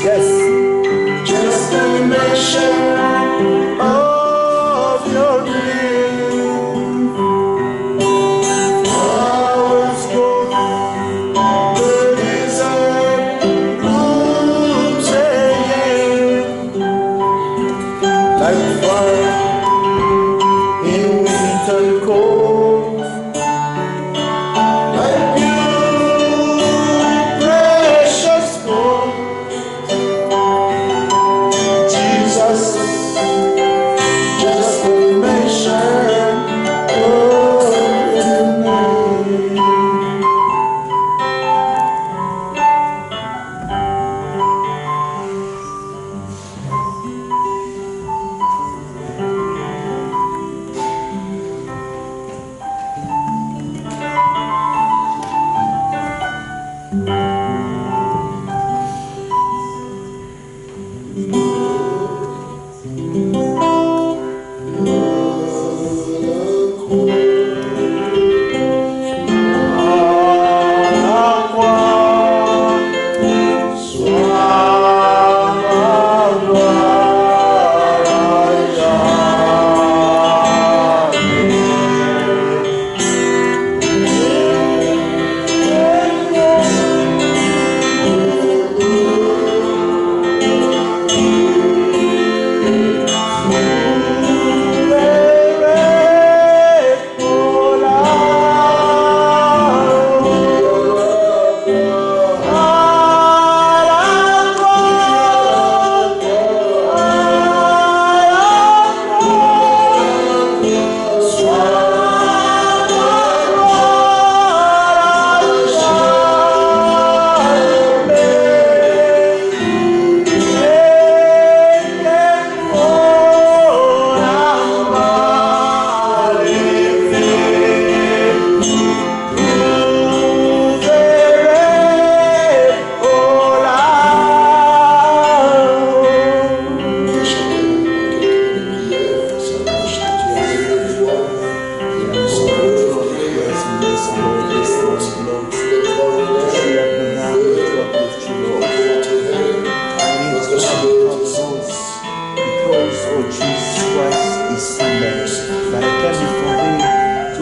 Yes. Just a mention of your name. Flowers grow, the desert blooms again. Like fire in winter cold, like beauty precious gold. Jesus, just a mention of your name.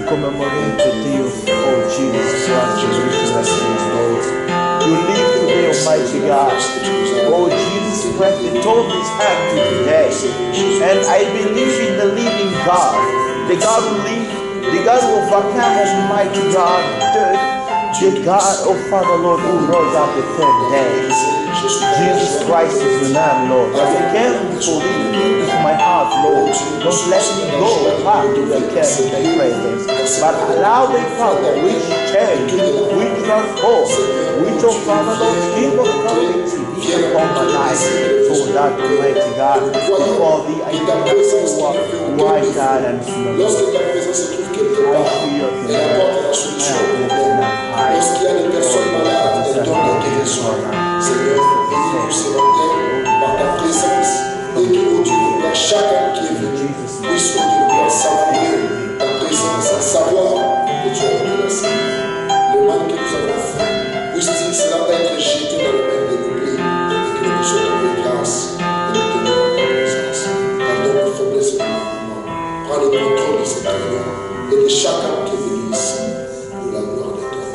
Commemorate the day of Jesus Christ, the resurrection, Lord. You live today, Almighty God. Oh, Jesus Christ, they told his hand to today. And I believe in the living God, the God who lives, the God who overcame, Almighty God, death, the God, oh Father, Lord, who rose up the third day. Jesus Christ is your name, Lord. As I came before thee with my heart, Lord, don't let me go back to the camp of thy presence, but allow thy power which change, which transform, which, oh Father, Lord, King of prophecy, be upon my life, so that, Almighty God, before thee I can walk white God and smell. I feel your Lorsqu'il y a des personnes malades, elles donnent la guérison. Seigneur, bénis-nous ce matin par ta présence et que, oh Dieu de gloire, chacun qui est venu puisse, oh Dieu de gloire, savourer ta présence, à savoir que tu as donné la Seigneur. Le mal que nous avons fait, puisse-t-il cela être jeté dans le main de l'oubli et que nous puissions trouver grâce et nous tenir en ta présence. Pardon nos faiblesses et nos manquements. Prends le contrôle de cette réunion et de chacun qui est venu ici pour la gloire de ton nom.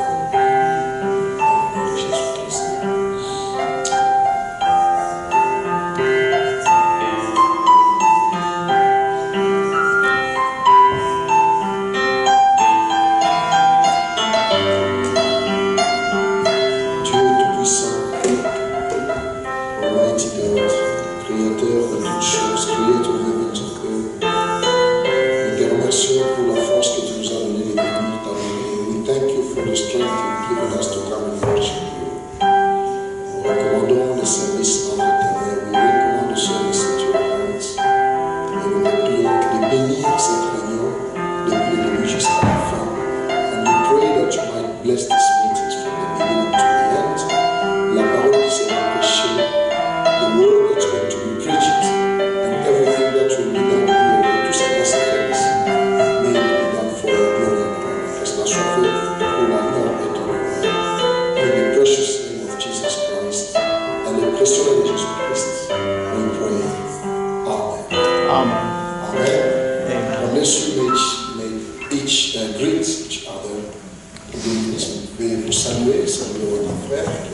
frère.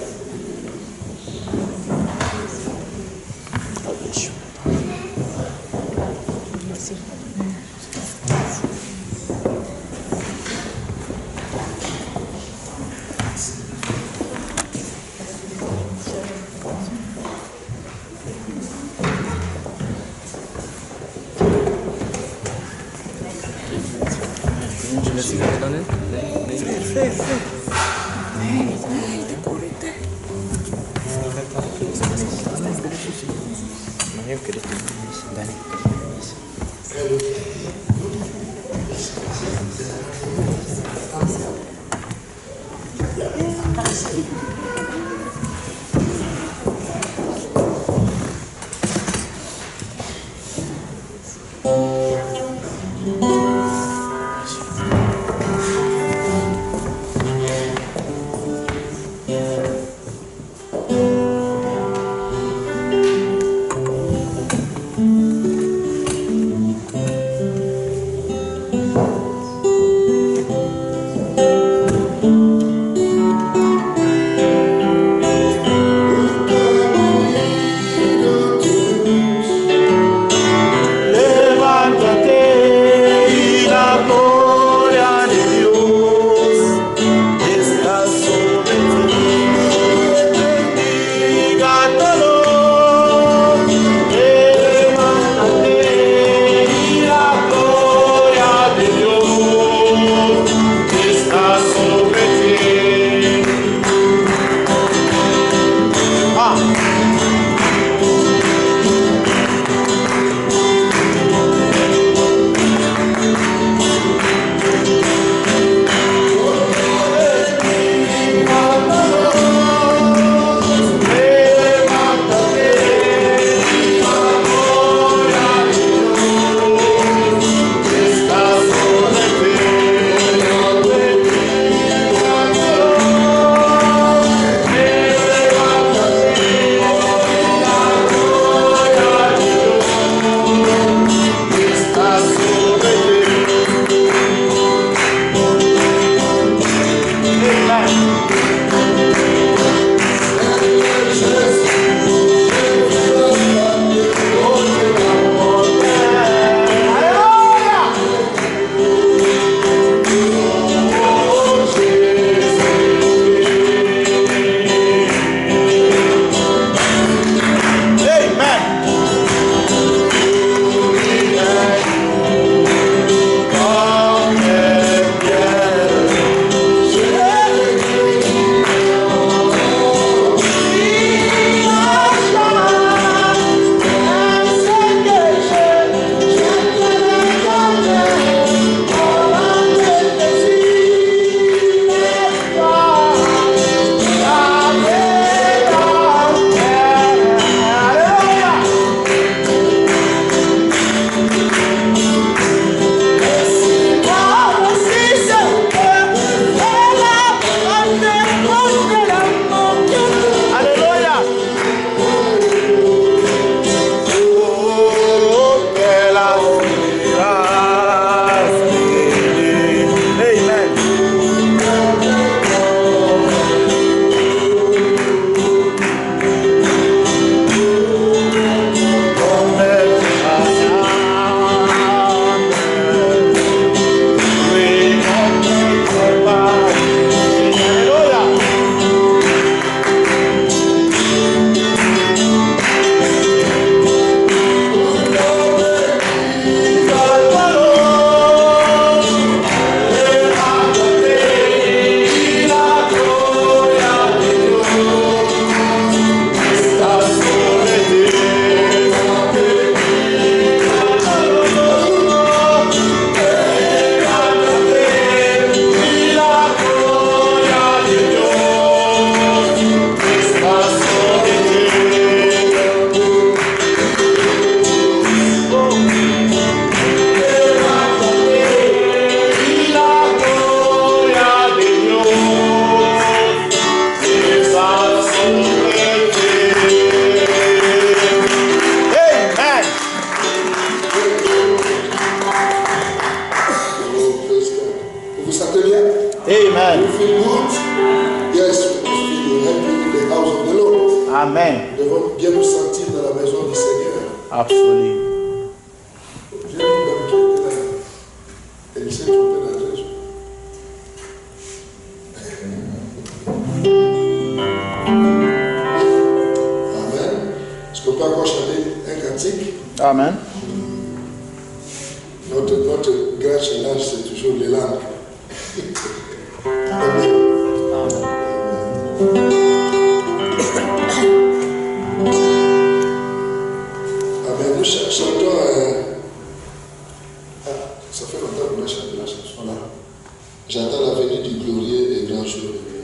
will help you in the house of the Lord. Amen. Nous devons bien nous sentir dans la maison du Seigneur. Absolument. J'ai une dame qui était là. Elle s'est trompée d'adresse. Amen. Est-ce qu'on peut encore chanter un cantique? Amen. Notre grand challenge, c'est toujours les langues. Amen. Amen. Nous chantons. Ça fait longtemps qu'on a chanté la chanson là. J'entends la venue du glorieux et grand jour de Dieu.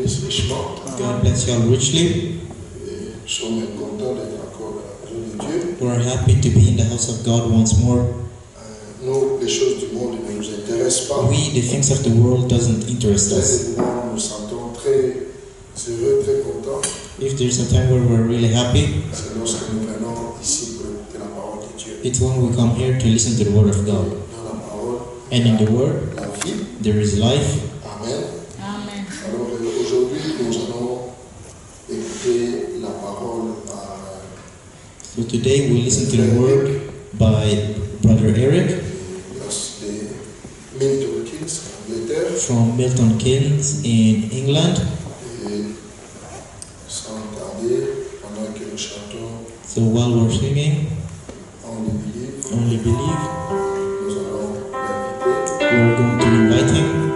bénisse richement. God bless you all richly. Et nous sommes contents d'être encore dans la maison de Dieu. We're happy to be in the house of God once more. Nous, les choses du monde ne nous intéressent pas. We, the things of the world, doesn't interest us. Nous nous sentons très heureux, très contents. If there's a time where we're really happy, C'est lorsque nous venons ici pour écouter la parole de Dieu. it's when we come here to listen to the word of God. Dans la parole, And in the word, la vie. there is life. Amen. Amen. Alors aujourd'hui, nous allons écouter la parole So today we listen to the word by Brother Eric de Milton Keynes, en Angleterre. from Milton Keynes in England. Et sans tarder, pendant que nous chantons So while we're singing, Only Believe, Only Believe, nous allons l'inviter. we're going to invite him.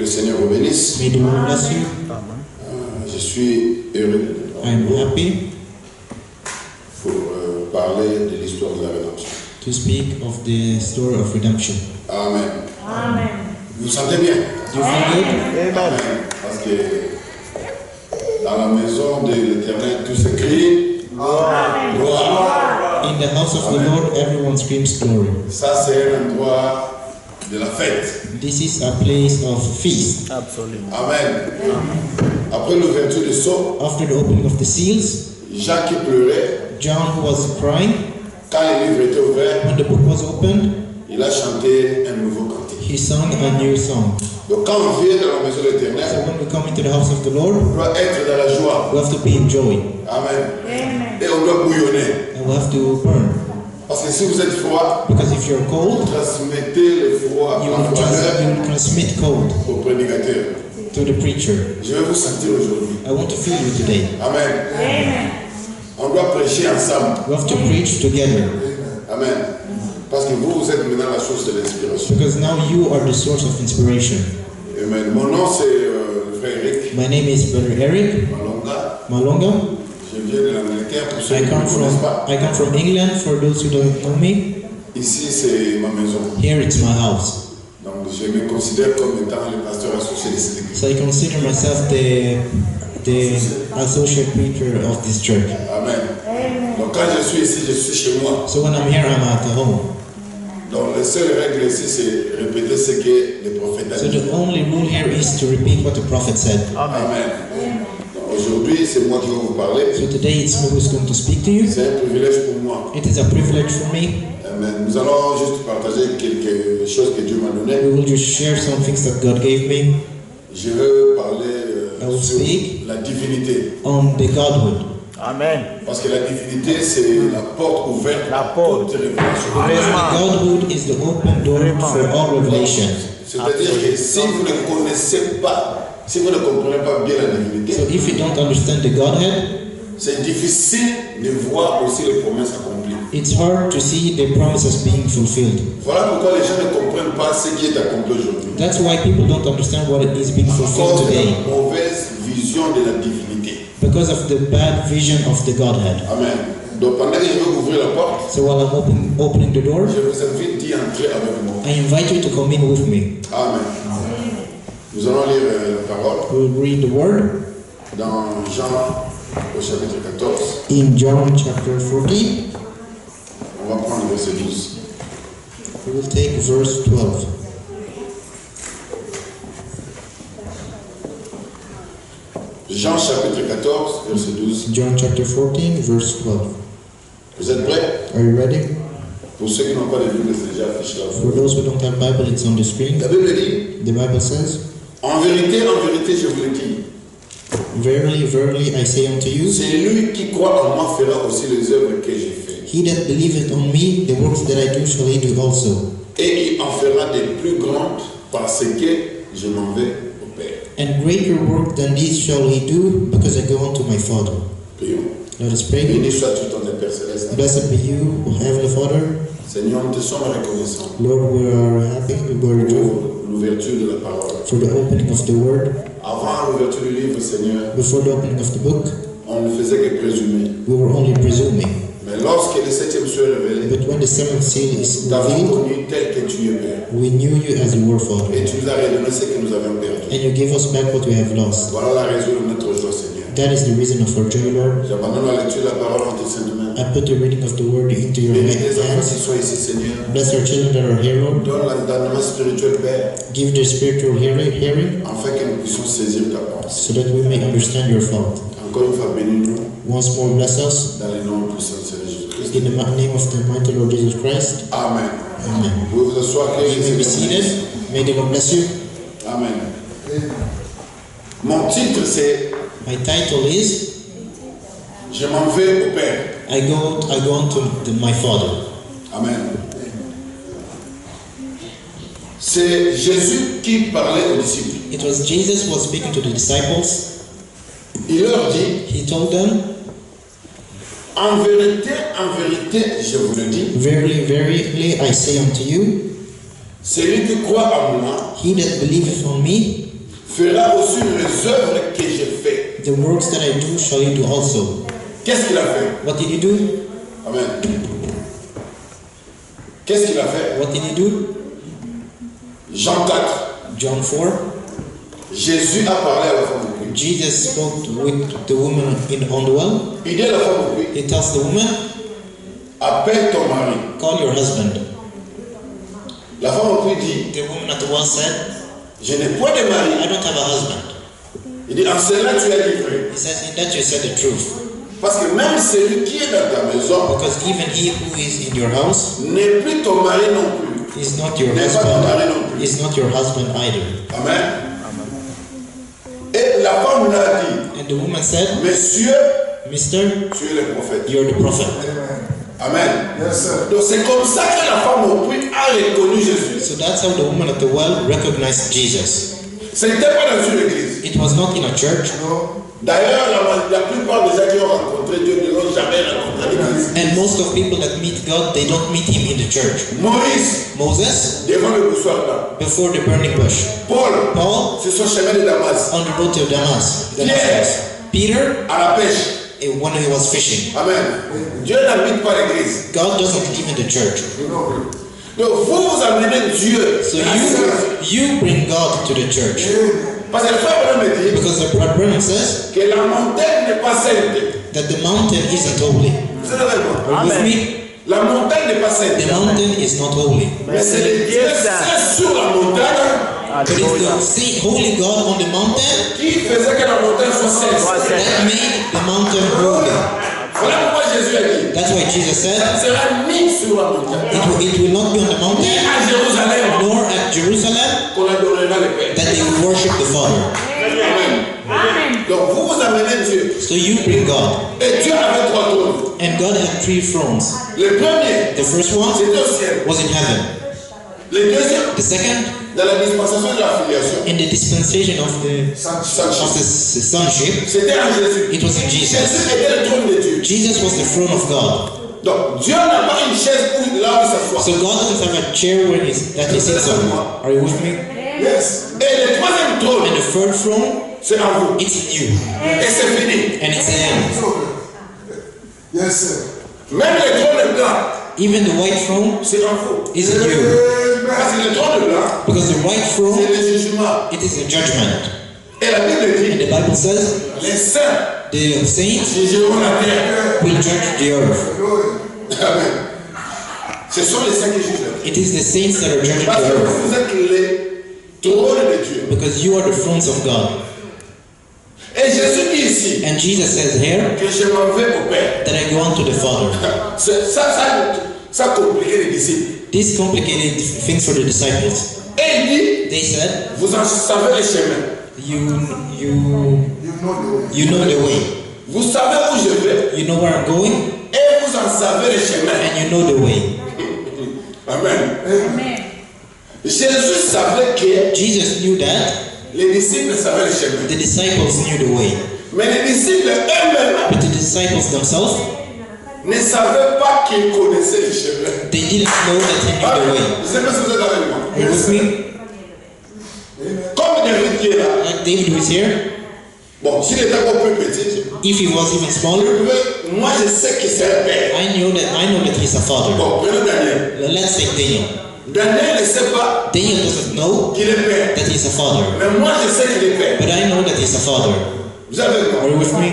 Seigneur vous bénisse. May the Lord bless you. Je suis heureux I am happy pour parler de l'histoire de la rédemption. to speak of the story of redemption. Amen. Amen. Vous vous sentez bien? Do you feel good? Amen. Parce que dans Dans la maison de l'Éternel, tout s'écrie gloire. In the house of the Lord, everyone screams glory. Ça, c'est un endroit de la fête. This is a place of feast. Absolutely. Amen. Après l'ouverture des sceaux, After the opening of the seals, Jean qui pleurait, John, who was crying, quand le livre était ouvert, when the book was opened, il a chanté un nouveau cantique. he sang a new song. Donc quand on vient dans la maison de So l'Éternel, when we come into the house of the Lord, on doit être dans la joie. we have to be in joy Amen. Et on doit bouillonner. and we have to burn. Parce que si vous êtes froid, Because if you're vous cold, transmettez le froid, you la will, froideur transmit cold au prédicateur. to the preacher. Je vais vous sentir aujourd'hui. I want to feel you today. Amen. On doit prêcher ensemble. We have to preach together. Amen. Parce que vous êtes maintenant la source de l'inspiration. Because now you are the source of inspiration. Amen. Mon nom c'est le frère Eric My name is Brother Eric Malonga. Malonga. Je viens de l'Angleterre pour ceux qui I ne come me connaissent pas. from England, for those who don't know me. Ici c'est ma maison. Here it's my house. Donc je me considère comme étant le pasteur associé de cette église. So I consider myself the associate preacher of this church. Amen. Donc quand je suis ici, je suis chez moi. So when I'm here, I'm at home. Donc la seule règle ici c'est répéter ce que les prophètes So ont dit. the only rule here is to repeat what the prophet said. Amen. Donc, aujourd'hui c'est moi qui vais vous parler. So today it's me who's going to speak to you. C'est un privilège pour moi. It is a privilege for me. Amen. Nous allons juste partager quelque chose que Dieu m'a donné. We will just share some things that God gave me Je veux parler I will sur speak. la divinité. on the Godhood. Amen. Parce que la divinité, c'est la porte ouverte La à porte. toute révélation. Vraiment. Godhood is the open door for all revelation. C'est-à-dire que si vous ne connaissez pas, si vous ne comprenez pas bien la divinité, So if you don't understand the Godhead, c'est difficile de voir aussi les promesses accomplies. it's hard to see the promises being fulfilled. Voilà pourquoi les gens ne comprennent pas ce qui est accompli aujourd'hui. That's why people don't understand what is being À fulfilled cause de today. la mauvaise vision de la divinité. Because of the bad vision of the Godhead. Amen. Donc pendant que je vais ouvrir la porte, So while I'm opening the door, je vous invite d'y entrer avec moi. I invite you to come in with me. Amen. Nous allons lire la parole We'll read the word dans Jean au chapitre 14. in John chapter 14. On va prendre le verset 12. We will take verse 12. Jean chapitre 14, verset 12. John chapter 14, verse 12. Vous êtes prêts? Are you ready? Pour ceux qui n'ont pas de Bible, c'est déjà affiché là. For those who don't have Bible, it's on the screen. La Bible dit, The Bible says, en vérité, je vous le dis, Verily, verily, I say unto you, celui qui croit en moi fera aussi les œuvres que j'ai faites. he that believeth on me, the works that I do shall he do also. Et il en fera des plus grandes parce que je m'en vais au Père. And greater work than these shall he do, because I go unto my Father. Prions. Let us pray. Béni soit-tu ton Père céleste. Blessed be you, O Heavenly Father. Seigneur, nous te sommes reconnaissants Lord, we are happy, we are joyful pour l'ouverture de la parole. for the opening of the Word. Avant l'ouverture du livre, Seigneur, Before the opening of the book, on ne faisait que présumer. we were only presuming. Mais lorsque le septième soit révélé, But when the seventh seal is nous t'avons revealed, connu tel que tu es Père. we knew you as you were, Father. Et tu nous as redonné ce que nous avions perdu. And you gave us back what we have lost. Voilà la raison de notre joie, Seigneur. That is the reason of our joy, Lord. J'abandonne la lecture de la parole en tes saintes mains. I put the reading of the Word into your Bénis tes enfants hands. qui sont ici, Seigneur. Bless our children that are here, Lord. Donne l'entendement spirituel, Père, Give their spiritual hearing, afin que nous puissions saisir ta pensée. so that we may understand your thought. Encore une fois, bénis-nous Once more, bless us. dans le nom puissant de Seigneur Jésus-Christ. In the name of the mighty Lord Jesus Christ. Amen. Amen. Vous pouvez vous asseoir, que You may be seated. May the Lord bless you. Amen. Mon titre, c'est My title is Je m'en vais au Père. I go unto my Father. Amen. C'est Jésus qui parlait aux disciples. It was Jesus who was speaking to the disciples. Il leur dit, He told them, en vérité, je vous le dis, Verily, verily, I say unto you, celui qui croit en moi he that believeth on me, fera aussi les œuvres que j'ai faites. the works that I do shall he do also. Qu'est-ce qu'il a fait? What did he do? Amen. Qu'est-ce qu'il a fait? What did he do? Jean 4. John 4. Jésus a parlé à la femme de Cana. puits. Jesus spoke with the woman on the well. Il dit à la femme au puits, He tells the woman, appelle ton mari. call your husband. La femme au puits dit, The woman at the well said, je n'ai point de mari. I don't have a husband. Il dit, en cela tu es livré. He says, in that you said the truth. Parce que même celui qui est dans ta maison Because even he who is in your house n'est plus ton mari non plus. is not your N'est pas ton mari non husband. plus. Is not your husband either. Amen. Et la femme lui a dit, And the woman said, Monsieur, Mister, tu es le prophète. you're the prophet. Amen. Donc c'est comme ça que la femme au puits a reconnu Jésus. So that's how the woman at the well recognized Jesus. Ce n'était pas dans une église. It was not in a church. D'ailleurs, la plupart des gens qui ont rencontré Dieu ne l'ont jamais rencontré à l'église. And most of people that meet God, they don't meet him in the church. Moïse, Moses, devant le boussoir là. before the burning bush. Paul, sur son chemin de Damas. On the road to Damascus. Pierre, Peter, à la pêche. when he was fishing. Amen. Dieu n'habite pas l'église. God doesn't live in the church. Donc vous amenez Dieu. So you bring God to the church. Parce que le frère Branham me dit Because the Brother Branham says que la montagne n'est pas sainte. that the mountain isn't holy. Vous êtes avec moi? Are you with me? La montagne n'est pas sainte. The mountain is not holy. Mais c'est le Dieu saint sur la montagne But it's the holy God on the mountain qui faisait que la montagne soit sainte. that made the mountain holy. Voilà pourquoi Jésus a dit. That's why Jesus said Ça sera ni sur la montagne, it will not be on the ni mountain à Jérusalem nor at Jerusalem qu'on adorera le Père. that they will worship the Father. Amen. Donc vous vous amenez Dieu. So you bring God. Et Dieu avait 3 trônes. And God had 3 thrones. Le premier, The first one c'était au ciel. was in heaven. Le deuxième, The second, dans la dispensation de la filiation. in the dispensation of the Sonship. sonship, C'était en Jésus. it was in Jesus. Jésus était le trône de Dieu. Jesus was the throne of God. Donc Dieu n'a pas une chaise où là où il s'assoit. So God doesn't have a chair where that he sits on. Are you with me? Yes. Et le troisième trône, And the third throne, c'est en vous. it's in you. Et c'est fini. And it's in him. Yes, sir. Même le trône blanc, Even the white throne c'est en vous. is in you. Parce que le trône blanc, Because the white c'est throne, le jugement. it is a judgment. Et la Bible And dit, the Bible says les saints the saints jugeront la terre. will judge the earth. Amen. Ce sont les saints qui jugent la terre. It is the saints that are judging Parce the que earth. vous êtes les trônes de Dieu. Because you are the thrones of God. Et Jésus dit ici And Jesus says here que je m'en vais au Père. that I go on to the Father. Ça complique les disciples. This complicated things for the disciples. Et il dit, They said, vous en savez les chemins. you know the way. Vous savez où je vais. You know where I'm going, Et vous en savez les chemins. and you know the way. Amen. Jésus savait que Jesus knew that. les disciples savaient les chemins. The disciples knew the way. Mais les disciples eux-mêmes But the disciples themselves, ne savaient pas qu'ils connaissaient les chemins. they didn't know that he knew the way. Je sais pas si vous êtes avec moi. Are you with me? Comme David qui est là. Like David who is here, Bon, s'il était encore plus petit, if he was even smaller, moi je sais que c'est un père. I know that he's a father. Bon, prenons Daniel. Let's take Daniel. Daniel ne sait pas Daniel doesn't know qu'il est père. that he's a father. Mais moi je sais qu'il est père. But I know that he's a father. Vous avez Are quoi? you with me?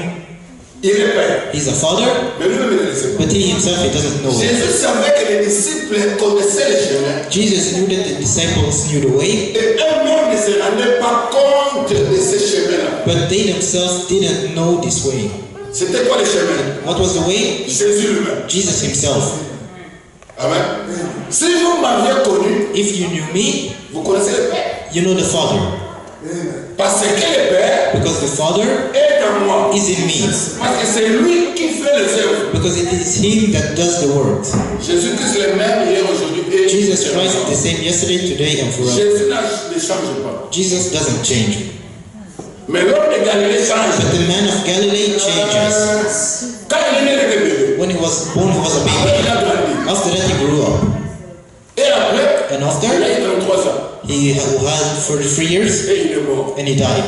Il est père. He's a father, Mais lui-même il ne le sait pas. but he himself, he doesn't know it. Jésus savait que les disciples connaissaient les chemins. Jesus knew that the disciples knew the way, Et eux-mêmes ne se rendaient pas compte de ces chemins-là. but they themselves didn't know this way. C'était quoi les chemins? What was the way? Jésus lui-même. Jesus himself. Amen. Si vous m'aviez connu, If you knew me, vous connaissez le Père. you know the Father. Parce que le Père Because the Father est en moi. is in me. Parce que c'est lui qui fait les œuvres. Because it is him that does the works. Jésus-Christ est le même hier, aujourd'hui et Jesus Christ is éternellement. the same yesterday, today, and forever. Jésus ne change pas. Jesus doesn't change. Mais l'homme de Galilée change. But the man of Galilee changes. Quand il est né, il était bébé. When he was born, he was a Après, baby. il a grandi. After that, he grew up. Et après, And after, il a eu 33 ans. he had 43 years, Et il est mort. and he died.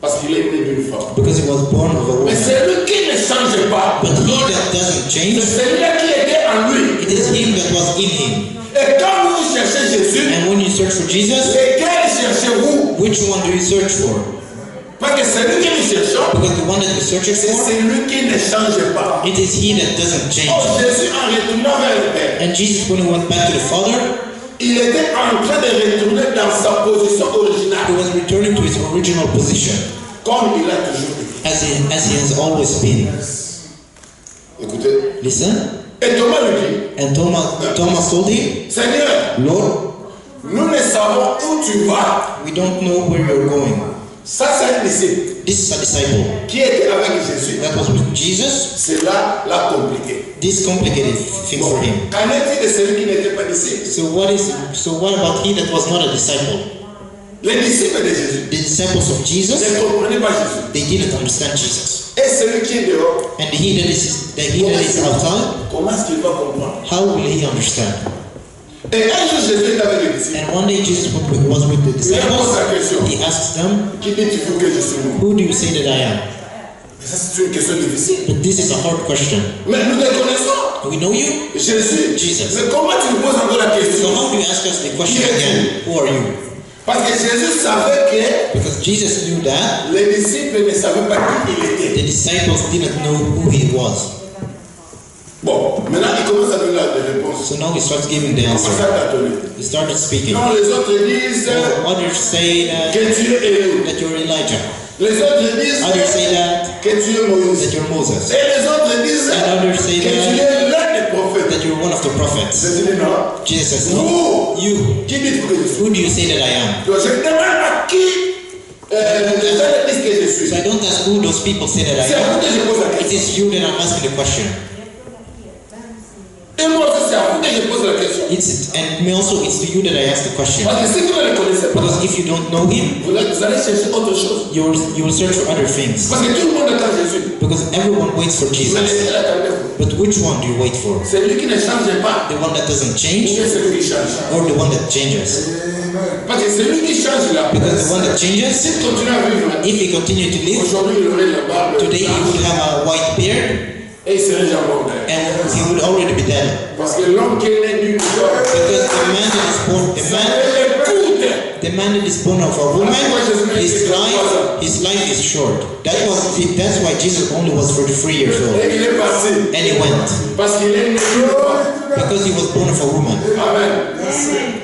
Parce qu'il est né d'une femme. Because he was born of a Mais woman. c'est lui qui ne change pas. But he that doesn't C'est change, celui-là qui était en lui. it is him that was in him. Et quand vous cherchez Jésus, And when you search for Jesus, lequel cherchez-vous? which one do you search for? Parce que celui que nous cherchons, Because the one that we're searching c'est for, celui qui ne change pas. it is he that doesn't Oh, change. Jésus, en retournant vers le Père, And Jesus, when he went back to the Father, il était en train de retourner dans sa position he originale, was returning to his original position, comme il a toujours été. as he has always been. Écoutez. Listen. Et Thomas lui dit, And Thomas told him, Seigneur, Lord, nous ne savons où tu vas. we don't know where you're going. Ça, c'est un disciple This is a disciple qui était avec Jésus. that was with Jesus. Cela l'a compliqué. This complicated thing for him. Qu'en est-il de celui qui n'était pas disciple? So what about he that was not a disciple? Les disciples de Jésus The disciples of Jesus, ne comprenaient pas Jésus. they didn't understand Jesus. Et celui qui est dehors, And he that is outside, comment est-ce qu'il va comprendre? how will he understand? Et un jour, Jésus est avec les disciples. And one day Jesus was with the disciples. He asked them, Qui dites-vous que je suis moi? who do you say that I am? Et ça, c'est une question difficile. But this is a hard question. Mais nous te connaissons. We know you. Jésus. Jesus. Mais comment tu nous poses encore la So question? how do you ask us the question again? Who are you? Parce que Jésus savait que Because Jesus knew that les disciples ne savaient pas qui il était. the disciples didn't know who he was. Bon, maintenant il commence à donner la réponse. So now he starts giving the Il answer. commence à tâtonner. He started speaking. Non, les autres disent Others say que tu es Élie. that you're Elijah. Les autres disent Others say that que tu es Moïse. you're Moses. Et les autres disent And others say que tu that es l'un des prophètes. that you're one of the prophets. Jésus dit non. Jesus says, no. Vous, You. qui dites-vous que je suis? Who do you say that I am? Donc je ne demande pas qui les gens disent que je suis. So I don't ask who those people say that I C'est à vous am. que je pose la It question. is you that I'm asking the question. Et moi aussi, c'est à vous que je pose la question. And me also, it's to you that I ask the question. Parce que si vous ne le connaissez pas, Because if you don't know him, vous allez chercher autre chose. you will search for other things. Parce que tout le monde attend Jésus. Because everyone waits for Mais Jesus. lequel attendez-vous? But which one do you wait for? Celui qui ne change pas The one that doesn't ou change bien celui qui change? or the one that changes? Parce que celui qui change là, Because the one that changes, s'il continue à vivre, if he continued to live, aujourd'hui il aurait la barbe today he would have a white beard et il serait déjà mort. and he would already be dead. Parce que l'homme qui est né d'une femme, Because the man that is born, the man that is born of a woman, his life is short. That's why Jesus only was 43 years old. et il est parti. And he went Parce qu'il est né d'une femme. because he was born of a woman. Amen.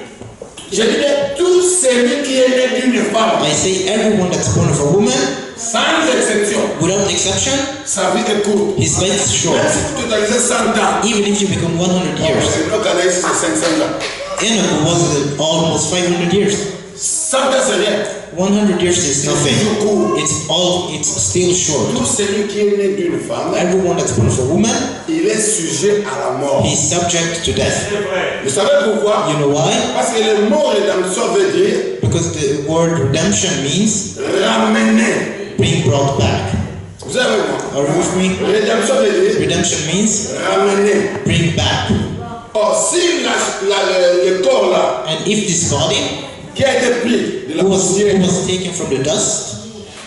Je dis tout celui qui est né d'une femme, I say everyone that's born of a woman, sans exception, without exception, sa vie est courte. his life is short. Même si vous totalisez 100 ans, Even if you become 100 years. c'est le Canada, c'est 500 ans. Enoch was almost 500 years. 100 ans, c'est rien. 100 years is nothing. It's still short. Tout celui qui est né d'une femme, Everyone that's born of a woman, il est sujet à la mort. he's subject to death. Vous savez pourquoi? You know why? Parce que le mot rédemption veut dire Because the word redemption means ramener. being brought back. Vous avez moi? Are you with me? Rédemption veut dire Redemption means ramener. bring back. Or, si le corps là, And if this body qui a été pris de la who poussière, was taken from the dust,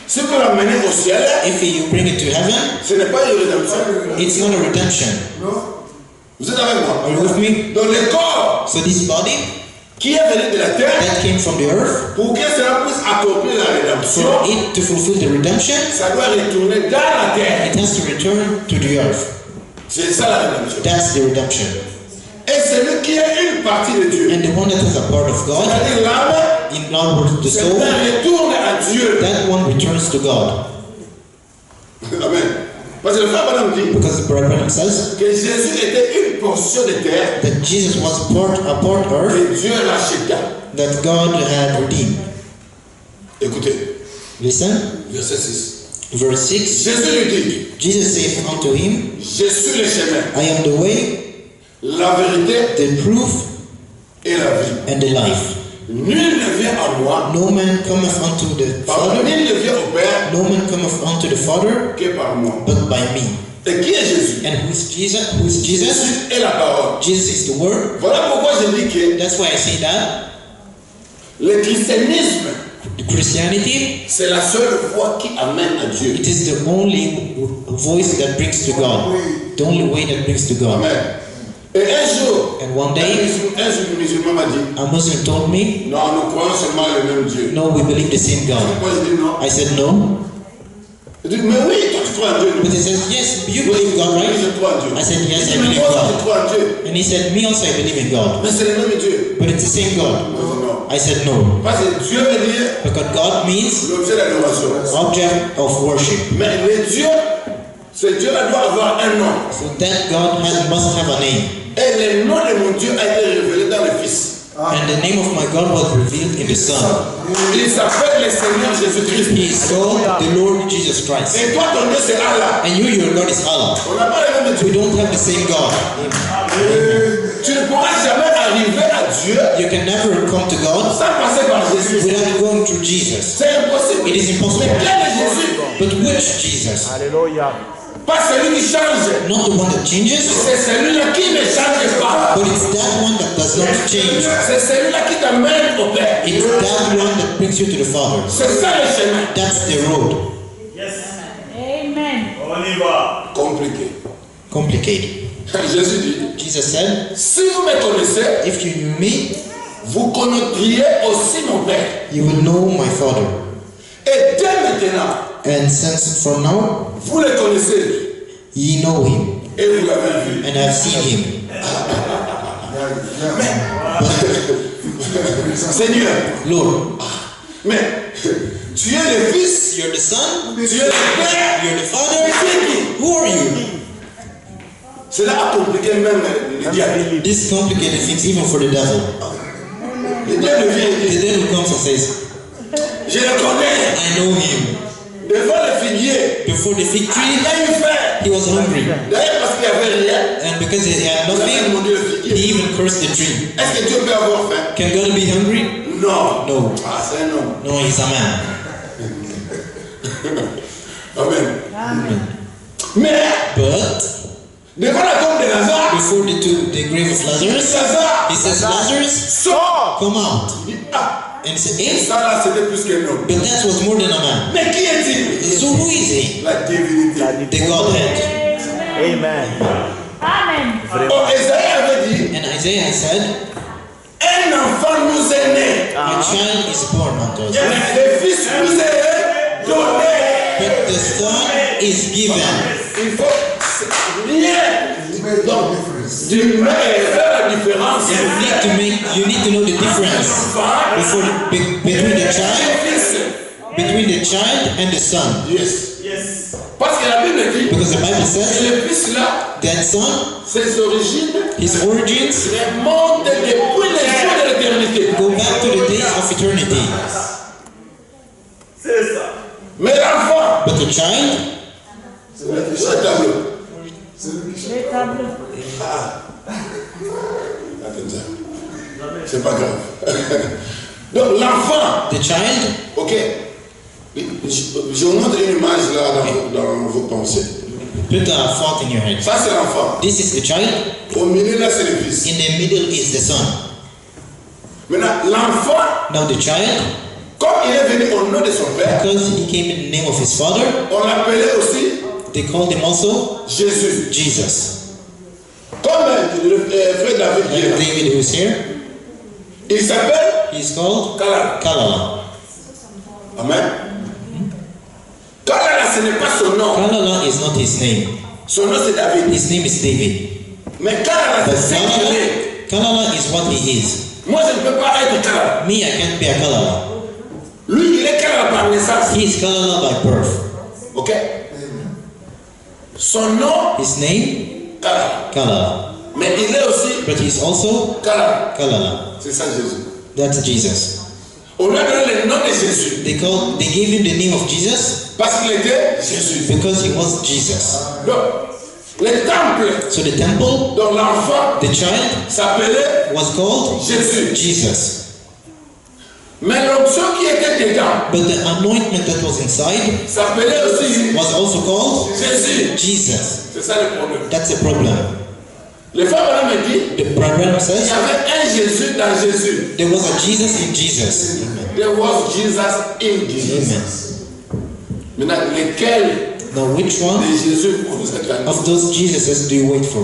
si vous l'amenez au ciel, if you bring it to heaven, ce n'est pas une rédemption. it's not a redemption. Vous êtes avec moi? Are you with me? Donc le corps So this body qui est venu de la terre, that came from the earth, pour que cela puisse accomplir la rédemption, for it to fulfill the redemption, ça doit retourner dans la terre. it has to return to the earth. C'est ça la rédemption. That's the redemption. Et celui qui est une partie de Dieu, And the one that is a part of God, c'est-à-dire l'âme, in other words, the c'est soul, un retour à Dieu. that one returns to God. Amen. Parce que le frère Branham dit Because the Bible says que Jésus était une portion de terre that Jesus was a part earth que Dieu racheta. that God had redeemed. Écoutez, Listen, verset 6. verse 6. Jésus lui dit, Jesus saith unto him, je suis le chemin, I am the way, la vérité the truth, et la vie. and the life. Nul ne vient à moi, No man cometh unto the pardon, Father, nul ne vient au Père no man cometh unto the Father, que par moi. but by me. Et qui est Jésus? And who is Jesus? Who is Jesus? Jésus est la parole. Jesus is the Word. Voilà pourquoi je dis que That's why I say that le christianisme, the Christianity, c'est la seule voie qui amène à Dieu. it is the only voice that brings to God. The only way that brings to God. Amen. Et un jour, And one un day, musulman m'a dit, a Muslim told me, non, nous croyons seulement le même Dieu. no, we believe the same God. Moi, je dis non. I said, no. Il dit, mais oui, toi tu crois en Dieu. But he says, yes, you believe God, Oui, right? je crois en Dieu. I said, yes, I Il dit, mais believe toi tu God. crois en Dieu. And he said, me also I believe in God. Mais c'est le même Dieu. But it's the same God. Non. I said, no. Parce que Dieu veut dire Because God means l'objet d'adoration. object of worship. Mais le Dieu, ce Dieu-là doit avoir un nom. So that God must have a name. Et le nom de mon Dieu a été révélé dans le Fils. And the name of my God was revealed in the Son. Il s'appelle le Seigneur Jésus-Christ. He is called the Lord Jesus Christ. Et toi, ton Dieu, c'est Allah. And you, your God is Allah. On n'a pas le même We Dieu. don't have the same God. Tu ne pourras jamais arriver à Dieu You can never come to God sans passer par Jésus. without going through Jesus. C'est impossible. It is impossible. Mais quel est Jésus? But which Jesus? Alléluia. Pas celui qui change. Not the one that changes, C'est celui-là qui ne change pas. but it's that one that does not change. C'est celui-là qui t'amène au Père. It's that one that brings you to the Father. C'est ça le chemin. That's the road. Amen. On y va. Compliqué. Complicated. Jésus dit, Jesus said, si vous me connaissez, if you knew me, vous connaîtriez aussi mon Père. you would know my Father. Et dès maintenant, And since from now, vous le connaissez ye know him, et vous l'avez vu. and have seen him. Seigneur, Lord, mais tu es le Fils, you're the Son, tu es le Père. you're the Father. Who are you? Cela a compliqué même le diable. This complicated things even for the devil. Le diable vient et The dit, devil comes and says, je le connais. I know him. Devant le figuier, Before the fig il tree, a eu faim. he was hungry. D'ailleurs, parce qu'il n'y avait rien, And because he had il a nothing, demandé le he figuier. even cursed the tree. Est-ce que Dieu peut avoir faim? Can God be hungry? Non. No. Ah, c'est un homme. No, he's a man. Amen. Mais, But devant la tombe de Lazare, before the grave of Lazarus, Lazare he says, Lazarus, sort. come out. Il dit, ah, And he said, et hey, ça là, c'était plus qu'un homme. but that was more than a man. Mais qui est-il? So who is he? La divinité. The Godhead. Amen. Amen. Oh, Esaïe avait dit, And Isaiah said, un enfant nous est né. a child is born unto us, Le fils nous est donné. but the Son is given. Il faut bien. Donc, tu mets faire la différence. You need to know the difference between the child and the son. Yes. Parce que la Bible dit, Because the Bible says le fils là, that son, ses origines his origins remontent depuis les jours de l'éternité. go back to the days of eternity. C'est ça. Mais l'enfant, But the child, c'est le tableau. Le tableau. C'est pas grave. Donc l'enfant, the child, ok. Je vous montre une image là dans vos pensées. put a thought in your head. Ça c'est l'enfant. This is the child. Au milieu là c'est le fils. In the middle is the son. Maintenant l'enfant, Now the child, comme il est venu au nom de son père, because he came in the name of his father, on l'appelait aussi they called him also Jésus. Jesus. Comme le frère David qui est là. Like David who is here, Il s'appelle he's called Kalala. Kalala. Amen. Kalala, ce n'est pas son nom. Kalala is not his name. Son nom c'est David. His name is David. Mais Kalala, But c'est ce qu'il est. Kalala is what he is. Moi, je ne peux pas être Kalala. Me, I can't be a Kalala. Lui, il est Kalala par naissance. He is Kalala by birth. Ok? Son nom, His name, Kalala. Kalala. Mais il est aussi But he's also Kalala. Kalala. C'est ça Jésus. That's Jesus. On lui a donné le nom de Jésus. They gave him the name of Jesus Parce qu'il était Jésus. because he was Jesus. Donc, le temple So the temple, dont l'enfant the child, s'appelait was called Jésus. Jesus. Mais l'onction qui était dedans But the anointment that was inside s'appelait aussi was also called Jésus. Jesus. C'est ça le problème. That's a problem. Le frère Branham me dit, The program il y says avait un Jésus dans Jésus. there was a Jesus in Jesus. Amen. There was Jesus in Jesus. Amen. Maintenant, lequel Now which one de Jésus vous attendez? of those Jesuses do you wait for?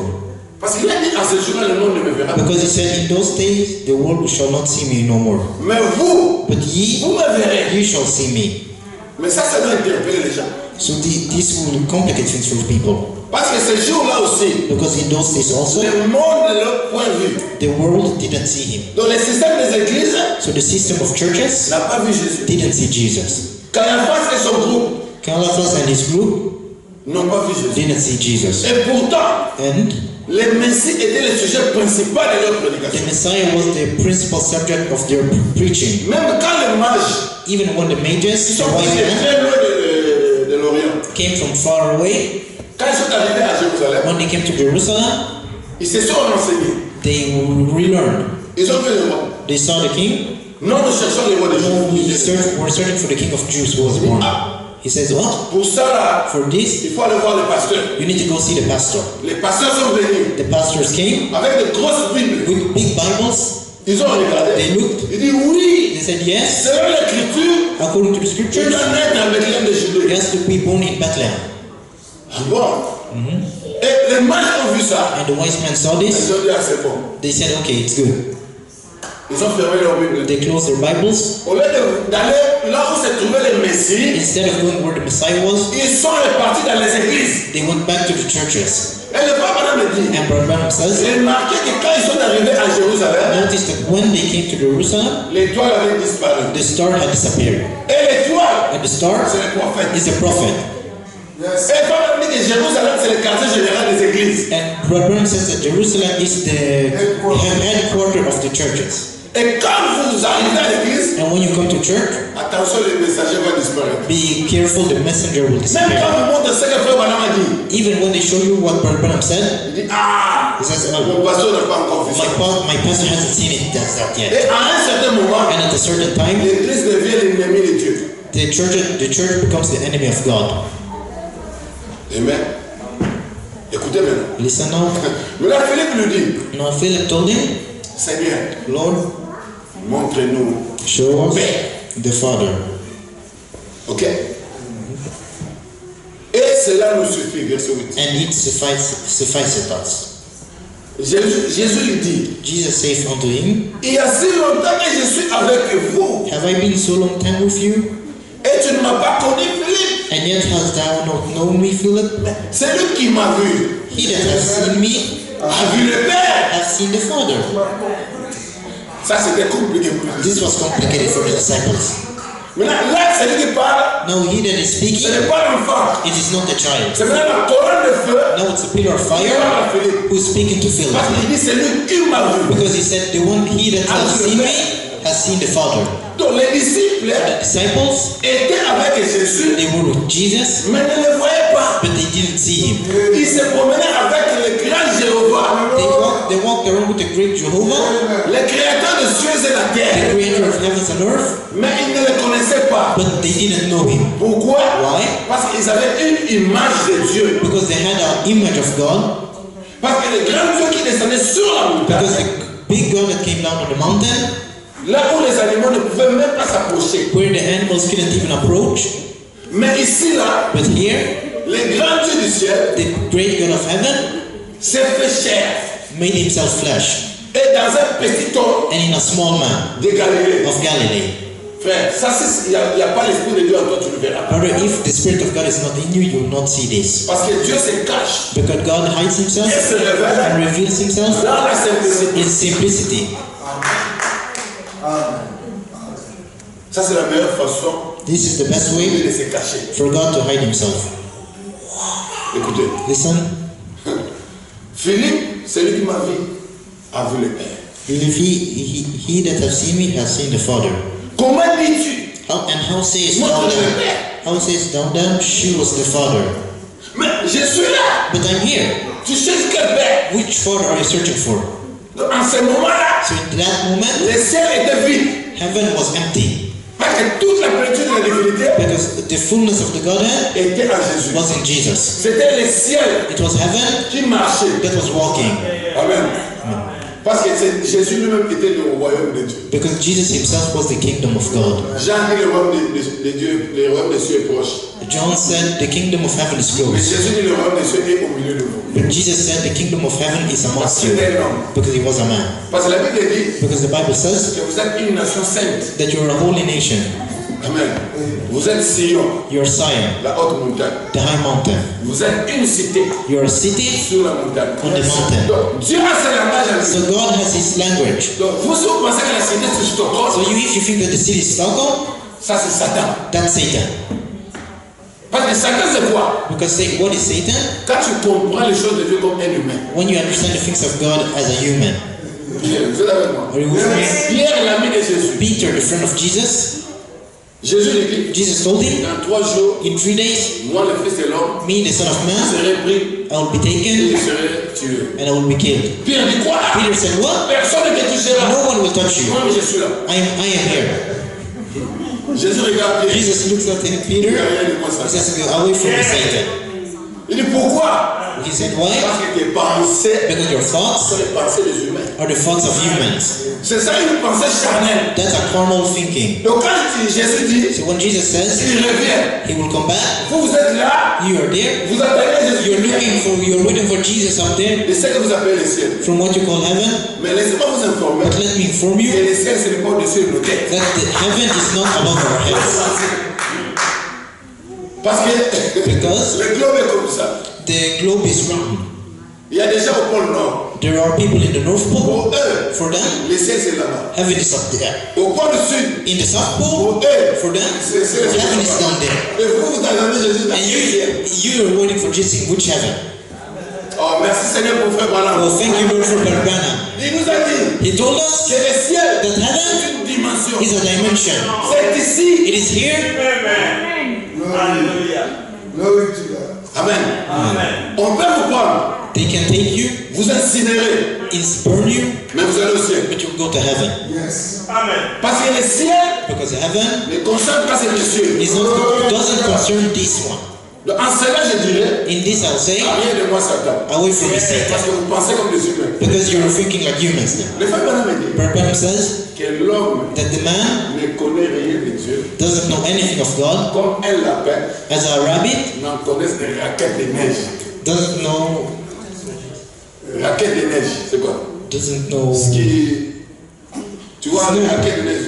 Parce qu'il a dit en ce jour-là, le monde ne me verra pas. Because he said, in those days, the world shall not see me no more. Mais vous, But ye, vous me verrez. you shall see me. Mais ça doit interpeller les gens. So this will complicate things for people. Parce que ces jours-là aussi, Because in those days also, le monde de leur point de vue. the world didn't see him. Donc le système des églises So the system of churches n'a pas vu Jésus. didn't see Jesus. Caiaphas et son groupe Caiaphas and his group n'ont pas vu Jésus. didn't see Jesus. Et pourtant, And le Messie était le sujet principal de leur the prédication. Messiah was the principal subject of their preaching. Même quand les mages, Even when the qui mages, sont the wise venus men, très loin de l'Orient, came from far away, quand ils sont arrivés à Jérusalem, when they came to Jerusalem, ils se sont renseignés. they relearned. Ils ont fait le roi. They saw the king. Non, nous cherchons le roi de Jésus. We're searching for the king of Jews who was born. He says, what? Pour ça, là, For this, il faut aller voir le pasteur. you need to go see the pastor. Les pasteurs sont venus The pastors came avec de grosses Bibles. with big Bibles. Ils ont regardé. They looked. Ils disent oui, They said, yes, selon l'écriture, according to the il scriptures, doit naître en Bethléem de he Judée. has to be born in Bethlehem. Bon. Et les mages ont vu ça. And the wise men saw this. Ils ont dit, ah, c'est bon. They said, okay, it's good. Ils ont fermé leur Bible. They closed their Bibles. Au lieu d'aller là où se trouvait le Messie, Instead of going where the Messiah was, ils sont repartis dans les églises. they went back to the churches. Et le pape Adam me dit, And Brother Branham says, remarquez que quand ils sont arrivés à Jérusalem, notice that when they came to Jerusalem, l'étoile avait disparu. the star had disappeared. Et l'étoile, And the star c'est le prophète. is the prophet. Yes. Et Paul dit que Jérusalem, c'est le quartier général des églises. And Brother Branham says that Jerusalem is the headquarter of the churches. Et quand vous arrivez à l'église, And when you come to church, attention, le messager va disparaître. be careful, the messenger will Même disappear. quand vous montrez ce que Frère Branham a dit, Even when they show you what Brother Branham said, il dit, ah, he says, mon pasteur n'a pas encore vu ça. my pastor hasn't seen it that yet. Et à un certain moment, And at a certain time, l'église devient l'ennemi de Dieu. the church becomes the enemy of God. Amen. Écoutez maintenant. Listen now. Mais là, Philippe lui dit, Now Philip told him, Seigneur, Lord, montre-nous. show us the Father. Ok? Et cela nous suffit, verset 8. And it sufficeth us. Jésus lui dit, Jesus saith unto him, il y a si longtemps que je suis avec vous, Have I been so long time with you? et tu ne m'as pas connu, Philippe. And yet hast thou not known me, Philip? C'est lui qui m'a vu. He that hath seen me A vu le Père. hath seen the Father. Ça, c'était compliqué pour lui. This was complicated for the disciples. Maintenant, là, c'est lui qui parle. Now he that is Ce speaking, n'est pas l'enfant. it is not the child. C'est maintenant la colonne de feu. Now it's a pillar of qui fire parle à Philippe. who is speaking to Philip. Parce qu'il dit, c'est lui qui m'a vu. Because he said, the one he that hath seen me has seen the Father. Donc, les disciples The disciples, étaient avec Jésus, they were with Jesus, mais ne le voyaient pas. but they didn't see him. Ils se promenaient avec le grand Jéhovah, They walked around with the great Jehovah, le créateur de cieux et la the terre, creator of heavens and earth, mais ils ne le connaissaient pas. but they didn't know him. Pourquoi? Why? Parce qu'ils avaient une image de Dieu. Because they had an image of God. Parce que le grand Dieu qui descendait sur la Because montagne, the big God that came down on the mountain, là où les animaux ne pouvaient même pas s'approcher. where the animals couldn't even approach. Mais ici, là, But here, le grand Dieu du ciel the great God of heaven s'est fait chair. made himself flesh. Et dans un petit homme And in a small man de Galilée. of Galilee. Frère, ça, il n'y a pas l'Esprit de Dieu en toi, tu le verras. Brother, if the Spirit of God is not in you, you will not see this. Parce que Dieu se cache. Because God hides himself Il se and révèle reveals himself dans la simplicité. in simplicity. Ça, c'est la meilleure façon This is the best way de se cacher. for God to hide himself. Écoutez, Listen, Philippe, celui qui m'a vu, a vu le Père. if he that hath seen me hath seen the Father. Comment dis-tu? How sayest thou then? How sayest thou then? Show us the Father. Mais je suis là. But I'm here. Tu cherches quel Père? Which Father are you searching for? Donc, en ce moment-là, So in that moment, le ciel était vide. heaven was empty. Parce que toute la plénitude de la divinité Because the fullness of the Godhead était en Jésus. was in Jesus. C'était le ciel It was heaven qui marchait. that was walking. Amen. Parce que Jésus lui-même était le royaume de Dieu. Because Jesus himself was the kingdom of God. Jean dit le royaume de Dieu, le royaume des cieux est proche. John said the kingdom of heaven is Mais close. Jésus dit le royaume des cieux est au milieu de vous. But Jesus said the kingdom of heaven is amongst you. C'était un homme. Because he was a man. Parce que la Bible dit Because the Bible says que vous êtes une nation sainte. that you're a holy nation. Amen. Vous êtes Sion, You're Zion, la haute montagne. the high mountain. Vous êtes une cité You're a city sur la montagne. on the mountain. Donc, Dieu a ses langages à lui. So God has His language. Donc, vous pensez que la cité c'est So Stockholm, if you think that the city is Stockholm, ça c'est Satan. that's Satan. Parce que Satan c'est quoi? Because what is Satan? Quand tu comprends les choses de Dieu comme un humain. When you understand the things of God as a human. Vous êtes avec moi? Are you with me? Pierre, l'ami de Jésus. Peter, the friend of Jesus, Jésus lui dit, Jesus told him, dans 3 jours, in 3 days, moi le Fils de l'homme, me, the Son of je Man, serai pris I will be et taken je serai tué. and I will be killed. Pierre dit quoi? Peter said, what? Personne ne te touchera. No one will touch you. Moi, je suis là. I am here. Jésus regarde Pierre. Jesus looks at him, Peter. Derrière de moi, He ça. says, go away from me, Satan. Il dit pourquoi? He said, why? Parce que tes pensées Because your thoughts sont les pensées des humains. are the thoughts of humans. C'est ça une pensée charnelle. That's a carnal thinking. Donc quand Jésus dit, So when Jesus says il revient. he will come back, Vous êtes là, you are there. vous attendez Jésus. You're waiting for Jesus up there Je sais que vous appelez le ciel. from what you call heaven. Mais laissez-moi vous informer But let me inform que you le ciel ce n'est pas au-dessus de nos têtes. that the heaven is not above our heads. Parce que Because le globe est comme ça. the globe is round. Il y a des gens au pôle nord. There are people in the North Pole. Pour eux, For them, le ciel c'est là-bas. heaven is up there. Au pôle sud, In the South Pole, pour eux, for them, c'est heaven is down there. Et vous, vous attendez Jésus dans And le ciel. you are waiting for Jesus in which heaven? Oh, merci Seigneur pour frère Branham. Oh, thank you, Lord, for Barbana. Il nous a dit He told us que le ciel that heaven est une dimension. is a dimension. C'est ici. It is here. Glory to God. Amen. On peut vous prendre, They can take you, vous incinérer, burn you, mais vous allez au ciel. but you go to heaven. Yes. Parce que le ciel Because heaven ne concerne pas ces messieurs. doesn't concern this one. En cela, je dirais, In this, I'll say, rien de moi Satan. away from me, Parce Satan. que vous pensez comme des humains. Because you're thinking like humans then. Le frère Branham dit Barbana says que l'homme that the man ne connaît rien de Dieu. doesn't know anything of God, Comme un lapin as a rabbit n'en connaissent des raquettes de neige. doesn't know, Raquettes de neige, c'est quoi? doesn't know Ski. Tu vois, les raquettes de neige,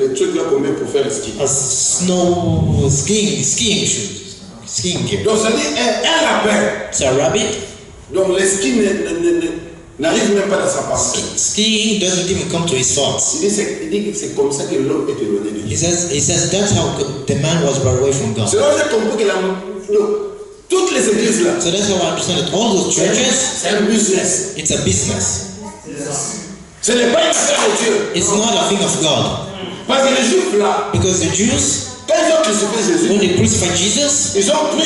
le truc là qu'on met pour faire le ski. a snow skiing shoes, skiing gear. Donc, ça dit un lapin. It's a rabbit. Donc, le ski n'arrive même pas dans sa pensée. Skiing doesn't even come to his thoughts. Il dit que c'est comme ça que l'homme est éloigné de Dieu. He says that's how the man was brought away from God. C'est là que j'ai compris que toutes les églises là, So that's how I understand that all those churches, c'est un business. it's a business. Ce n'est pas une affaire de Dieu. It's not a thing of God. Parce que les Juifs là, Because the Jews, quand ils ont crucifié Jésus, when they crucified Jesus, ils ont pris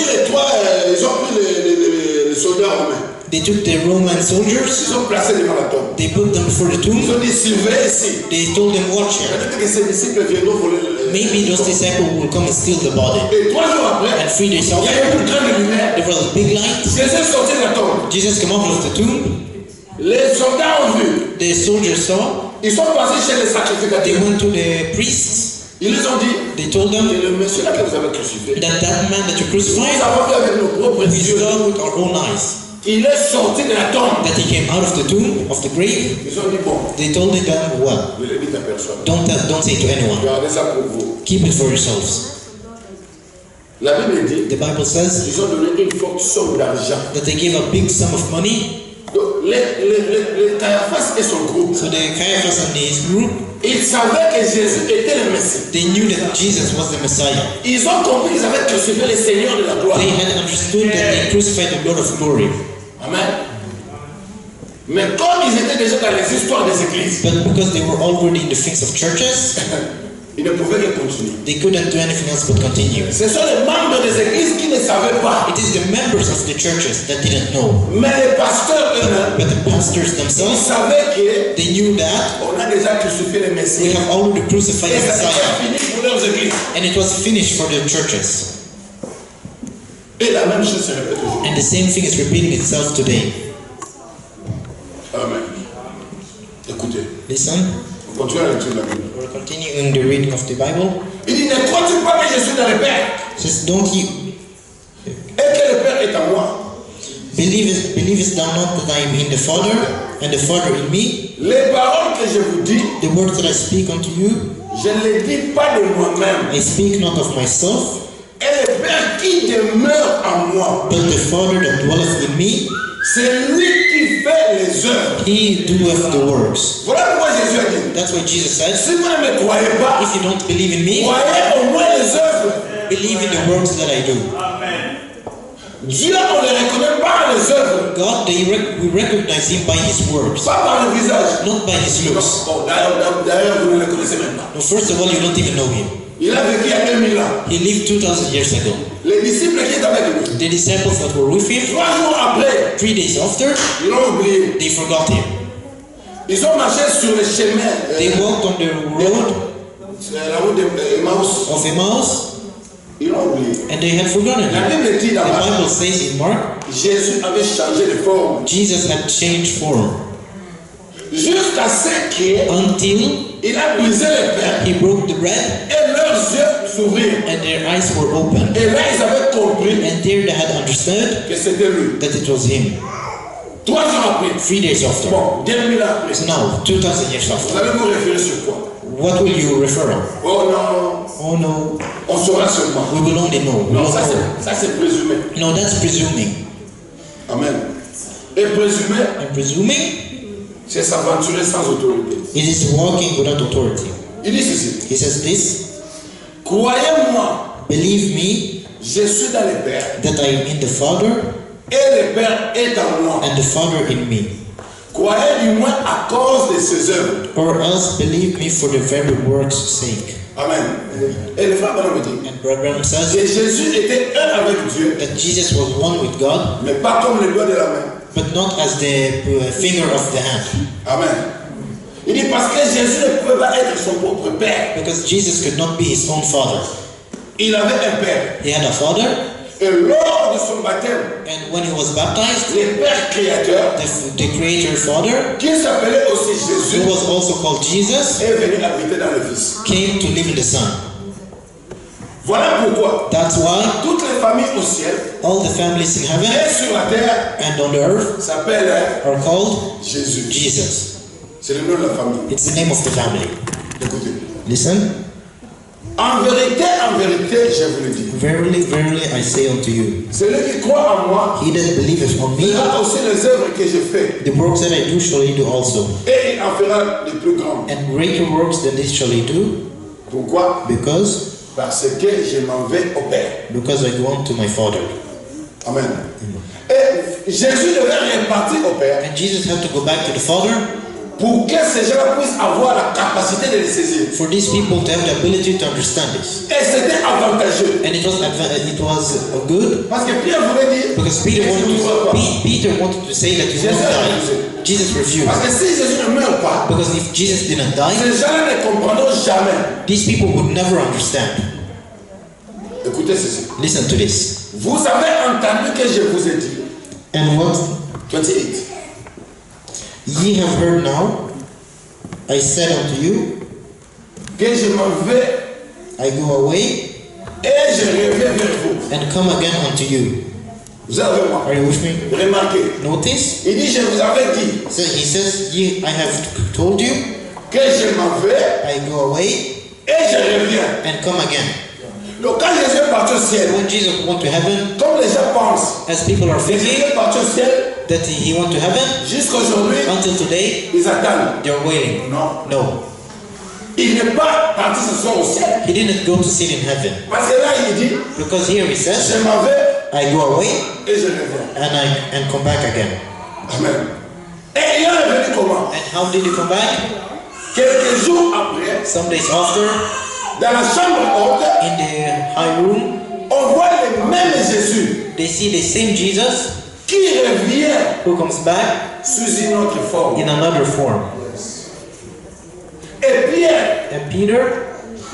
les soldats romains. they took the Roman soldiers, Ils ont placé devant la tombe. they put them before the Ils tomb, ont dit surveillez ici. they told them, watch here. Peut-être que ces disciples viendront voler Maybe those disciples will come and steal the body. Et 3 jours après, And 3 days il y a eu after, une grande lumière. there was a big light. Jésus est sorti de la tombe. Jesus came out of the tomb. Les soldats ont vu. The soldiers saw. Ils sont passés chez les They sacrificateurs. went to the priests. Ils les ont dit, They told them que le monsieur là que vous avez crucifié, that man that you nous crucified, avons vu avec nos propres we yeux. saw with our own eyes. Il est sorti de la tombe. That he came out of the tomb, of the grave. Ils ont dit, bon, They told them, well, ne le dites à personne. don't say to anyone. Gardez ça pour vous. Keep it for yourselves. La Bible dit, The Bible says ils ont donné une forte somme d'argent. that they gave a big sum of money. Donc, les Caiaphas et son groupe, So the Caiaphas and his group, ils savaient que Jésus était le Messie. they knew that Jesus was the Messiah. Ils ont compris qu'ils avaient crucifié le Seigneur de la gloire. They had understood that they crucified the Lord of glory. Amen. Mais comme ils étaient déjà dans les histoires des églises, But because they were already in the things of churches, ils ne pouvaient que continuer. they couldn't do anything else but continue. Ce sont les membres des églises qui ne savaient pas. It is the members of the churches that didn't know. Mais les pasteurs eux-mêmes, But the pastors ils themselves, savaient que they knew that on a déjà crucifié le we Messie. have already crucified Et the ça Messiah. s'est fini pour leurs églises. And it was finished for the churches. Et la même chose se répète aujourd'hui. And the same thing is repeating itself today. Amen. Écoutez, Listen, on continue la lecture de la Bible. we're continuing the reading of the Bible. Il dit, ne crois-tu pas que je suis dans le Père It says, don't you et que le Père est en moi? believest thou not that I am in the Father, and the Father in me, les paroles que je vous dis, the words that I speak unto you, je ne les dis pas de moi-même. I speak not of myself, Et le Père qui demeure en moi, but the Father that dwelleth in me, c'est lui qui fait les œuvres. he doeth the works. Voilà pourquoi Jésus a dit, That's why Jesus said, si vous ne me croyez pas, if you don't believe in me, croyez au moins les œuvres. believe in the works that I do. Dieu, on ne le reconnaît pas les œuvres, God, we recognize him by his works, pas par le visage. not by his looks. Bon, d'ailleurs, vous ne le connaissez même pas. No, first of all, you don't even know him. Il a vécu il y a 2000 ans. He lived 2000 years ago. Les disciples qui étaient avec lui, The disciples that were with him, 3 jours après, 3 days after, ils l'ont oublié. they forgot him. Ils ont marché sur le chemin, They walked on the road la route d'Emmaüs. of Emmaus, Ils l'ont oublié. and they had forgotten La him. Bible dit The là-bas, Bible says in Mark, Jésus avait changé de forme. Jesus had changed form Jusqu'à ce qu'il until a brisé les pains he broke the bread et leurs yeux s'ouvrirent. and their eyes were opened. Et là, ils avaient compris And there they had understood que c'était lui. that it was him. 3 jours après, 3 days after. bon, 2000 ans après, So now, 2000 years vous after, allez vous référer sur quoi? what will you refer on? Oh non, Oh no, on saura seulement. we will only know. We Non, will ça know. c'est présumé. No, that's presuming. Amen. Et présumer, And presuming, c'est s'aventurer sans autorité. it is walking without authority. Il dit ceci, He says this, croyez-moi, believe me je suis dans le Père that I am in the Father et le Père est en moi. and the Father in me. Croyez du moins à cause de ses œuvres. Or else believe me for the very work's sake. Amen. Et le frère Branham dit And Brother Branham says que Jésus était un avec Dieu, that Jesus was one with God, mais pas comme le doigt de la main. but not as the finger of the hand. Amen. Il dit parce que Jésus ne pouvait pas être son propre Père. Because Jesus could not be his own father. Il avait un Père. He had a father, Et lors de son baptême, and when he was baptized, le Père créateur, the Creator Father, qui s'appelait aussi Jésus, who was also called Jesus, est venu habiter dans le Fils. came to live in the Son. Voilà pourquoi That's why toutes les familles au ciel all the families in heaven et sur la terre and on the earth s'appellent are called Jésus. Jesus. C'est le nom de la famille. It's the name of the family. Écoutez. Listen, En vérité, je vous le dis. verily, verily, I say unto you, Celui qui croit en moi he that believeth on me, fera aussi les œuvres que je fais. the works that I do shall he do also, Et il en fera de plus grandes. and greater works than this shall he do, Pourquoi? Parce que je m'en vais au Père. because I go unto my Father. Amen. Et Jésus devait repartir au Père And Jesus had to go back to the Father pour que ces gens puissent avoir la capacité de le saisir. for these people to have the ability to understand this. Et c'était avantageux. And it was good Parce que Pierre voulait dire, because Peter wanted to say that he won't die. Jesus refused. parce que si Jésus ne meurt pas, Because if Jesus didn't die, ces gens ne comprendront jamais. these people would never understand. Écoutez ceci. Listen to this. Vous avez entendu que je vous ai dit. And what 28. ye have heard now, I said unto you, Que je m'en vais I go away et je reviens vers vous. and come again unto you. Vous avez moi. Are you with me? Remarquez. Notice, Il dit, je vous avais dit so he says, I have told you, que je m'en vais I go away et je reviens. and come again. Donc quand Jésus est parti au ciel, When Jesus went to heaven, comme les gens pensent, as people are Jésus thinking est parti au ciel, that he went to heaven, jusqu'à aujourd'hui, until today, ils attendent. they're waiting. Non. No, Il n'est pas parti ce soir au ciel. he didn't go to sit in heaven. Parce que là, il dit, Because here he says, je m'en vais I go away et je reviens. and come back again. Amen. Et il est revenu comment? And how did he come back? Quelques jours après, Some days after, dans la chambre haute, in the high room, on voit le même Jésus they see the same Jesus qui revient who comes back sous une autre forme. in another form. Et Pierre, And Peter,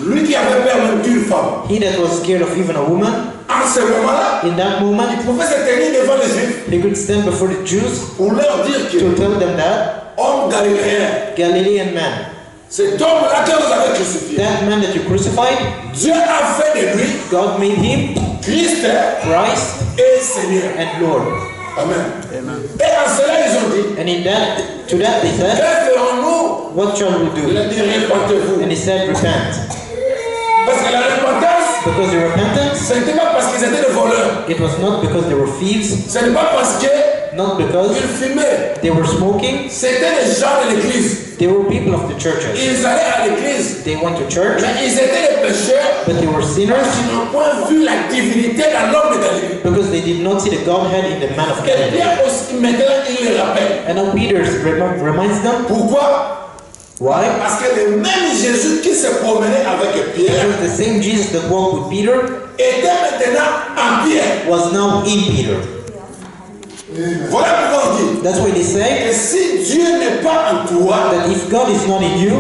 lui qui avait peur même d'une femme, he that was scared of even a woman, en ce moment-là, in that moment, il pouvait se tenir devant les Juifs he could stand before the Jews pour leur dire que to tell them that homme galiléen, Galilean man, cet homme-là que vous avez crucifié, that man that you crucified, Dieu a fait de lui God made him Christ Christ et Seigneur. and Lord. Amen. Et en cela, ils ont dit, And to that they said, que ferons-nous? what shall we Il do? a dit, répentez-vous. And he said, repent. Parce que la repentance, Because the repentance, ce n'était pas parce qu'ils étaient des voleurs. it was not because they were thieves, Ce n'est pas parce qu'ils not because fumaient. they were smoking. C'était les gens de l'église. They were people of the churches. Ils allaient à l'église, They went to church, mais ils étaient des pécheurs but they were parce sinners qu'ils n'ont point vu la divinité dans l'homme de Galilée. because they did not see the Godhead in the man of Et Galilee. bien aussi, maintenant, il les rappelle. And now Peter reminds them, Pourquoi? why? Parce que le même Jésus qui se promenait avec Pierre Because the same Jesus that walked with Peter était maintenant en Pierre. was now in Peter. Voilà pourquoi on dit That's why they say que si Dieu n'est pas en toi, that if God is not in you,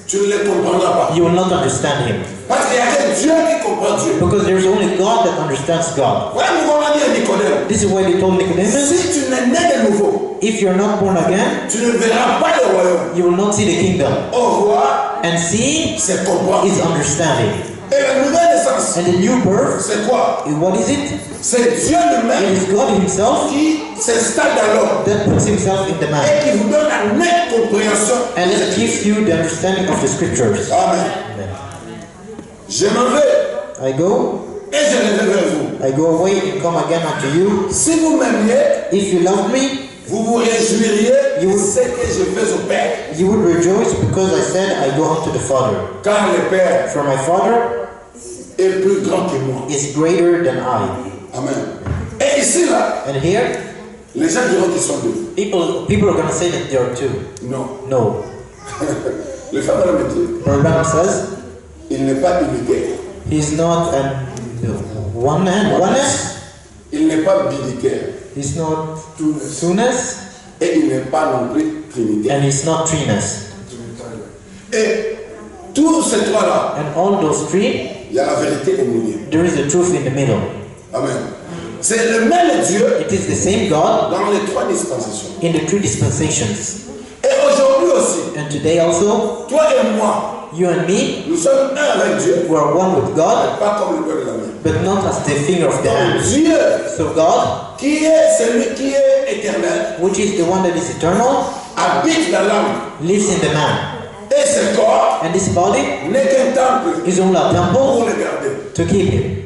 tu ne le comprendras pas. you will not understand Him. Parce qu'il y a que Dieu qui comprend Dieu. Because there's only God that understands God. Voilà pourquoi on a dit à Nicodème, This is why they told Nicodemus, si tu n'es né de nouveau, if you're not born again, tu ne verras pas le royaume. you will not see the kingdom. Au revoir, And seeing c'est comprendre. is understanding. Et la nouvelle naissance, And the new birth, c'est quoi? what is it? C'est Dieu It lui-même is God Himself qui s'installe dans l'homme that puts Himself in the man. et qui vous donne la nette compréhension. And it gives you the understanding of the scriptures. Amen. Amen. Je m'en vais I go, et je reviens vers vous. I go away and come again unto you. Si vous m'aimiez, If you love me, vous vous réjouiriez de ce que je fais au Père. you would rejoice because I said I go unto the Father. Car le Père For my Father est plus grand que moi. is greater than I. Amen. Et ici, là, And here, les gens diront qu'ils sont deux. people are going to say that there are two. Non. No. Le frère de la métier, The Bible says il n'est pas unitaire. he's not one man, oneness. Il n'est pas biditaire. He's not two-ness, Et il n'est pas non plus trinitaire. and he's not threeness. Et tous ces trois-là, And all those three, il y a la vérité au milieu. there is the truth in the middle. Amen. C'est le même Dieu It is the same God dans les trois dispensations. in the three dispensations. Et aujourd'hui aussi, And today also, toi et moi, you and me, nous sommes un avec Dieu, we are one with God, pas comme le doigt de la main. but not as the finger of the Donc hand. Dieu, So God, qui est celui qui est éternel, which is the one that is eternal, habite dans l'âme. lives in the man. Et ce corps And this body n'est qu'un temple is only a pour temple le garder. to keep him.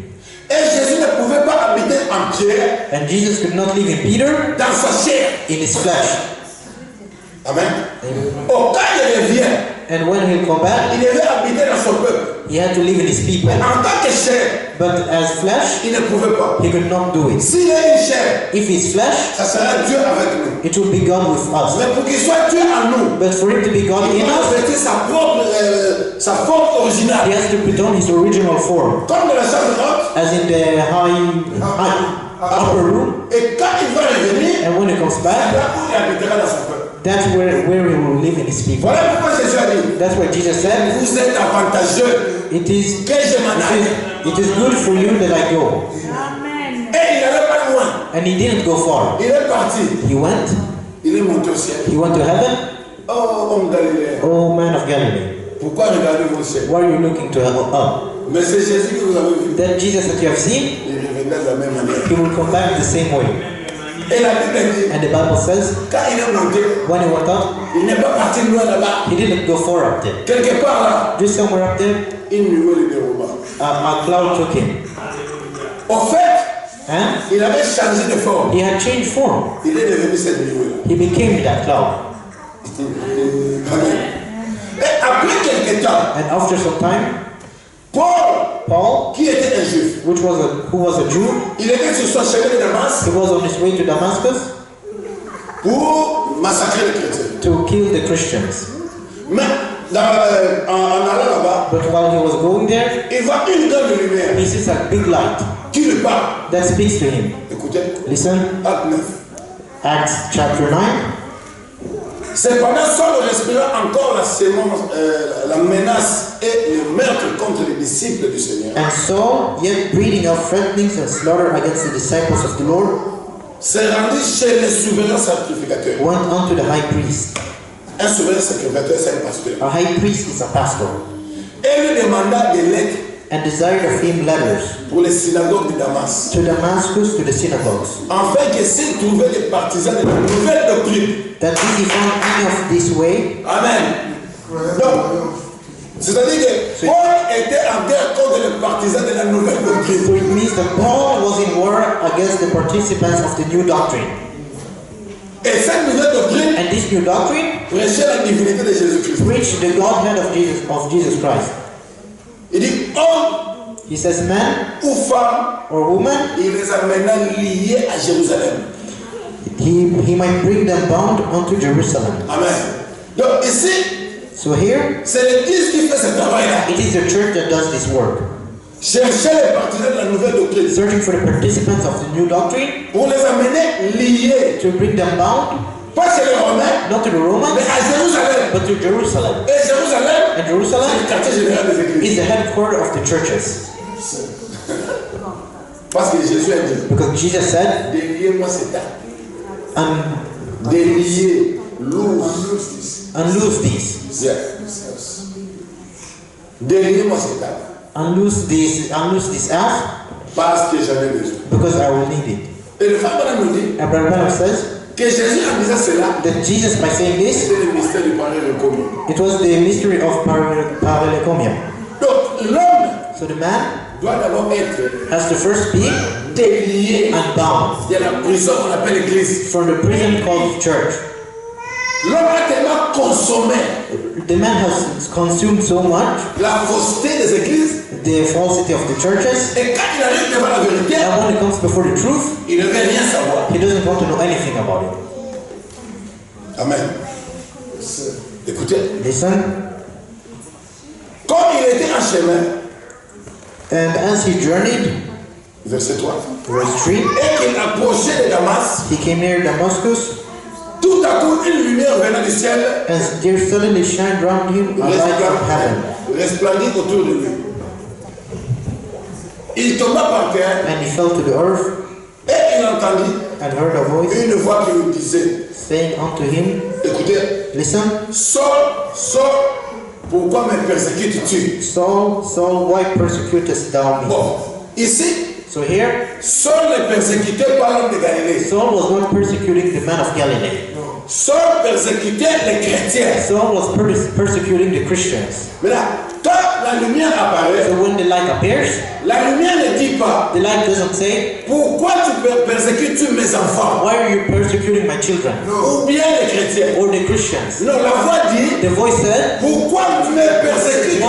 Et Jésus ne pouvait pas habiter en Pierre And Jesus could not live in Peter dans sa chair. in his flesh. Amen. Au cas il revient, And when he'll come back, il devait habiter dans son peuple. he had to live in his people. En tant que chair, But as flesh, il ne pouvait pas. he could not do it. S'il est une chair, If he's flesh, ça sera Dieu avec nous. it will be God with us. Mais pour qu'il soit Dieu en nous, But for him to be God il in doit us, revêtir sa forme he originale. has to put on his original form. Comme dans la chambre haute, As in the upper room. et quand il va revenir, And when he comes c'est back, là où il habitera dans son peuple. that's where he will live in his people. Voilà pourquoi Jésus a dit, That's what Jesus said. vous êtes avantageux It is que je m'en aille. it is good for you that I go. Amen. Et il n'allait pas loin. And he didn't go far. Il est parti. He went. Il est monté au ciel. He went to heaven. Oh, homme Galiléen. Oh, man of Galilee, Pourquoi regardez-vous au ciel? why are you looking to heaven up? Mais c'est Jésus que vous avez vu. That Jesus that you have seen, Il revenait de la même manière. he will come back the same way. Et la Bible dit, And the Bible says, quand il est monté, when he went up, il n'est pas parti loin là-bas. he didn't go far up there. Quelque part là, Just somewhere up there, une nuée le déroba. a cloud took him. Au fait, And il avait changé de forme. he had changed form. Il est devenu cette nuée. He became that cloud. Amen. Et après quelque temps, And after some time, Paul, Paul, qui était un juif, who was a Jew, il était sur son chemin de Damas he was on his way to Damascus pour massacrer les chrétiens. to kill the Christians. Mais en allant là-bas, But while he was going there, il voit une grande lumière he sees a big light qui lui parle. that speaks to him. Écoutez, Listen, Acte 9. Acts chapter 9. Cependant, Saul respira encore la sémence, la menace et le meurtre contre les disciples du Seigneur. And Saul, yet breathing out threatenings and slaughter against the disciples of the Lord, S'est rendu chez le souverain sacrificateur. went unto the high priest. Un souverain sacrificateur, c'est un pasteur. A high priest is a pastor. Et lui demanda de l'être and desired of him letters pour les synagogues de Damas, to Damascus, to the synagogues, afin que s'il trouvait des partisans de la nouvelle doctrine. that if he found any of this way. Amen. Donc, c'est-à-dire que Paul était en guerre contre les partisans de la nouvelle So doctrine. it means that Paul was in war against the participants of the new doctrine. Et cette nouvelle doctrine And this new doctrine prêchait la divinité de Jésus-Christ. preached the Godhead of Jesus Christ. Il dit, homme He says, man ou femme, or woman, il les amena liés à Jérusalem. he might bring them bound unto Jerusalem. Amen. Donc ici, So here, c'est l'Église qui fait ce travail-là. it is the church that does this work, Chercher les partisans de la nouvelle doctrine searching for the participants of the new doctrine pour les amener liés, to bring them bound, pas chez les Romains, not to the mais Romans, à Jérusalem. but to Jerusalem. Et Jérusalem, And c'est Jerusalem le quartier général des églises. is the headquarters of the churches. Parce que Jésus a dit, Because Jesus said, déliez-moi ces tables. unloose Déliez, loose. these. Yeah. Déliez-moi ces tables. Unloose this earth, Parce que j'en ai besoin. because I will need it. Et le frère nous dit And Brother Branham says que Jésus en disant cela, that Jesus, by saying this, c'était le mystère du parler it was the mystery of parallelocomium. Donc l'homme So the man doit d'abord être has to first be délié unbound de la prison qu'on appelle l'église. from the prison called church. L'homme a tellement consommé The man has consumed so much la fausseté des églises the falsity of the churches, et quand il arrive devant la vérité, and when it comes before the truth, il ne veut rien savoir. he doesn't want to know anything about it. Amen. Écoutez, Listen, comme il était en chemin, and as he journeyed, verset 3, verse 3, et qu'il approchait de Damas, he came near Damascus, tout à coup une lumière venant du ciel and there suddenly shined round him a light from heaven, resplendit autour de lui. Il tomba par terre and he fell to the earth, et il entendit and heard a voice une voix qui lui disait, saying unto him, écoutez, Listen, sors, sors, pourquoi me persécutes-tu? Saul, Saul, why persecutest thou me? Bon, ici, So here, Saul ne persécutait pas l'homme de Galilée. Saul was not persecuting the man of Galilee. Saul persécutait les chrétiens. Saul was persecuting the Christians. Maintenant, quand la lumière apparaît, So when the light appears, la lumière ne dit pas, the light doesn't say, pourquoi tu persécutes mes enfants? why are you persecuting my children? Ou bien les chrétiens. Or the Christians. Non, la voix dit, The voice said, pourquoi tu me persécutes?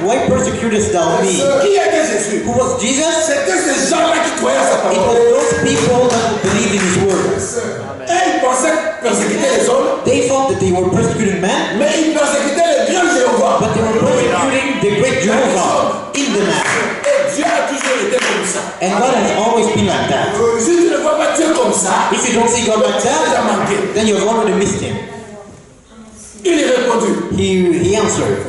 why persecutest thou me? Qui était Jésus? Who was Jesus? C'était ces gens-là qui croyaient à sa It parole. was those people that believed in his word. Et ils pensaient persécuter les hommes, They thought that they were persecuting man, mais ils persécutaient le grand Jéhovah. but they were persecuting the great Jehovah in the man. Et Dieu a toujours été comme ça. And God has always been like that. Si tu ne vois pas Dieu comme ça, If you don't see God like tu as that, manqué. then you've already missed him. Il est répondu, He answered,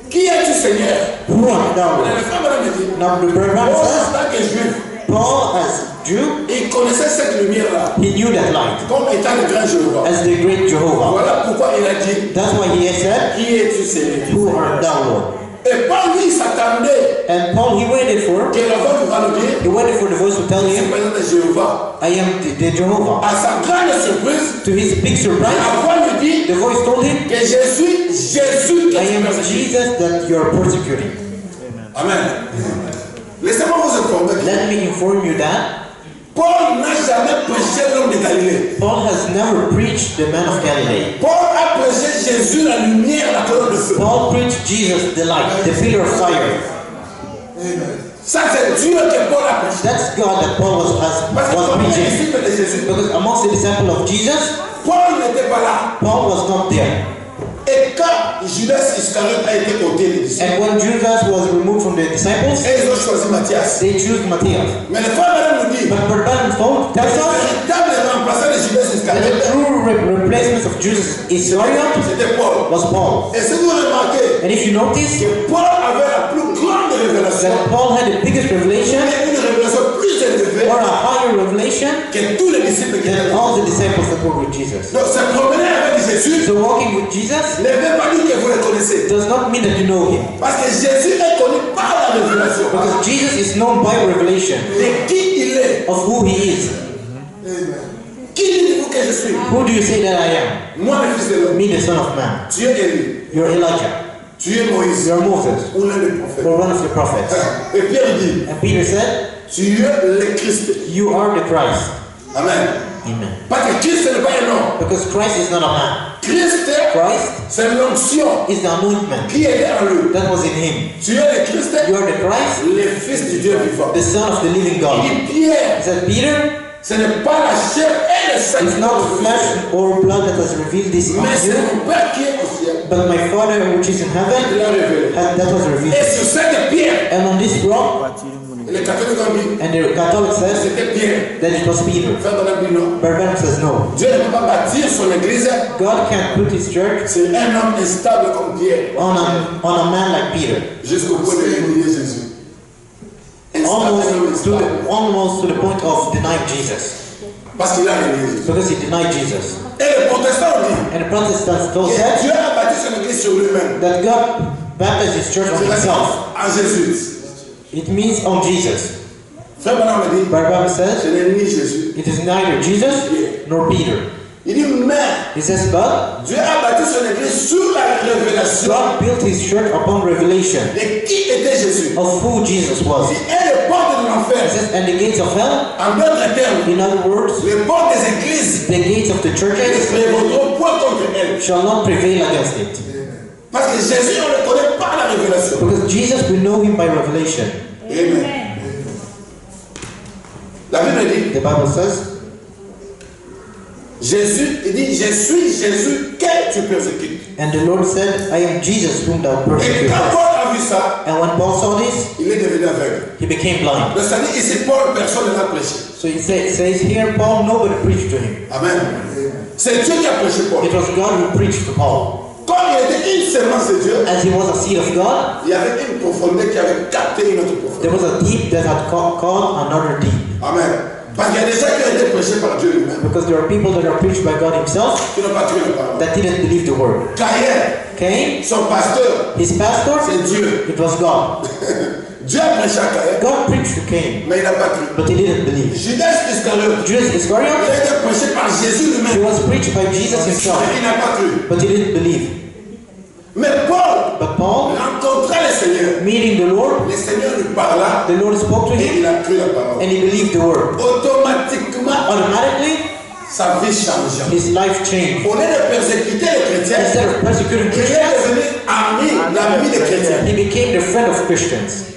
qui es-tu Seigneur? Who art Et thou? le frère me dit, Now the brother Paul, says, en tant que juif, Paul, as Jew, il connaissait cette lumière-là he knew that light comme étant le grand Jéhovah. as the great Jehovah. Voilà pourquoi il a dit, That's why he said, qui es-tu Seigneur? Who art thou, Lord? Et Paul, lui, il s'attendait And Paul, he waited for va lui dire, the voice to tell c'est him, présent de Jéhovah. I am the Jehovah. À sa grande surprise, To his big surprise, la voix lui dit the voice told him, que je suis Jésus que I tu am persécutes. Jesus that you are persecuting. Amen. Laissez-moi vous informer. Let me inform you that Paul n'a jamais prêché l'homme de Galilée. Paul has never preached the man of Galilee. Paul a prêché Jésus, la lumière, la colonne de feu. Paul preached Jesus, the light, the pillar of fire. Ça, c'est Dieu que Paul a prêché. That's God that Paul was Parce que comme preaching. disciple de Jésus, Because amongst the disciples of Jesus, Paul n'était pas là. Paul was not there. Et quand Judas Iscariote a été ôté des disciples, And when Judas was removed from the disciples, et ils ont choisi Matthias. they chose Matthias. Mais le frère Madame nous dit, But Brother Paul tells le us véritable remplaçant de Judas that the Iscariote, true replacement of Judas Iscariot c'était Paul. was Paul. Et si vous remarquez And if you notice que Paul avait la plus grande révélation, that Paul had the biggest revelation, une révélation plus élevée or a higher revelation, que tous les disciples qui étaient than là. all the disciples that were with Jesus. Donc, se promener avec Jésus So walking with Jesus ne veut pas dire que vous le connaissez connaissez. does not mean that you know him. Parce que Jésus est connu par la révélation. Because Jesus is known by revelation De qui il est. of who he is. Qui dites-vous que je suis? Who do you say that I am? Moi, le fils de l'homme. Me, the son of man. Tu es Élie. You're Elijah. Tu es Moïse. You're Moses. Ou l'un des prophètes. You're one of the prophets. Et Pierre dit, And Peter said, tu es le Christ. you are the Christ. Amen. Amen. Parce que Christ n'est pas un homme. Because Christ is not a man. Christ, Christ c'est l'onction is the anointment qui était en lui. that was in him. Tu es le Christ, You are the Christ, le Fils du Dieu vivant. the Son of the living Il God. dit Pierre, He said, Peter, ce n'est pas la chair et le sang it's not flesh or blood that has revealed this mais unto c'est you, mon Père qui est au ciel. but my Father which is in Il heaven, l'a révélé. that was Et revealed. sur cette pierre, And on this rock, les catholiques ont dit, and the Catholic says c'était Pierre. that it was Peter. Frère Donald dit non. Barbara says no. Dieu ne peut pas bâtir son église God can't put his church sur un homme instable comme Pierre. on a man like Peter. Jusqu'au point de dénier Jésus. Almost to the point of denying Jesus. Parce qu'il a renié Jésus. Because he denied Jesus. Et les protestants dit And the Protestants told que that, Dieu a bâti son église sur lui-même. that God baptized his church on C'est la himself. en Jésus. It means on Jesus. Frère Branham me dit, Barbara ce says, n'est ni Jésus. it is neither Jesus nor Peter. Il dit, mais He says, but Dieu a bâti son église sur la révélation God built his church upon revelation de qui était Jésus. of who Jesus was. Il est le porte de He l'enfer. says, and the gates of hell, En d'autres termes, in other words, les portes des églises the gates of the ne churches prévaudront point contre elles. shall not prevail against it. Parce que Jésus, on le connaît par la révélation. Because Jesus, we know him by revelation. Amen. La Bible dit, The Bible says, Jésus, il dit, je suis Jésus que tu persécutes. and the Lord said, I am Jesus whom thou Et persecutest. quand Paul a vu ça, And when Paul saw this, il est devenu aveugle. he became blind. Donc, c'est-à-dire ici, Paul, personne ne l'a prêché. So he says here, Paul, nobody preached to him. Amen. C'est Dieu qui a prêché Paul. It was God who preached to Paul. Comme il était une sémence de Dieu, As he was a seed of God, il y avait une profondeur qui avait capté une autre there profondeur. was a deep that had caught another deep. Amen. Parce qu'il y a des gens qui ont été prêchés par Dieu lui-même, Because there are people that are preached by God himself qui n'ont pas trouvé la parole. that didn't believe the word. Caïn, Cain, son pasteur, his pastor, c'est Dieu. it was God. Dieu a prêché à Caïn, God preached to Cain, mais il n'a pas cru. but he didn't believe. Judas Iscariote, Judas il Iscariot, a été prêché par Jésus he lui-même, was preached by Jesus mais himself, il n'a pas cru. but he didn't believe. Mais Paul But Paul, rencontra le Seigneur. meeting the Lord, Le Seigneur lui parla the Lord spoke to et him, il a cru la parole. and he believed the word. Automatiquement, Automatically, sa vie change. his life changed. Au lieu de persécuter les chrétiens, Instead of persecuting il est Christians, devenu l'ami des chrétiens. he became the friend of Christians.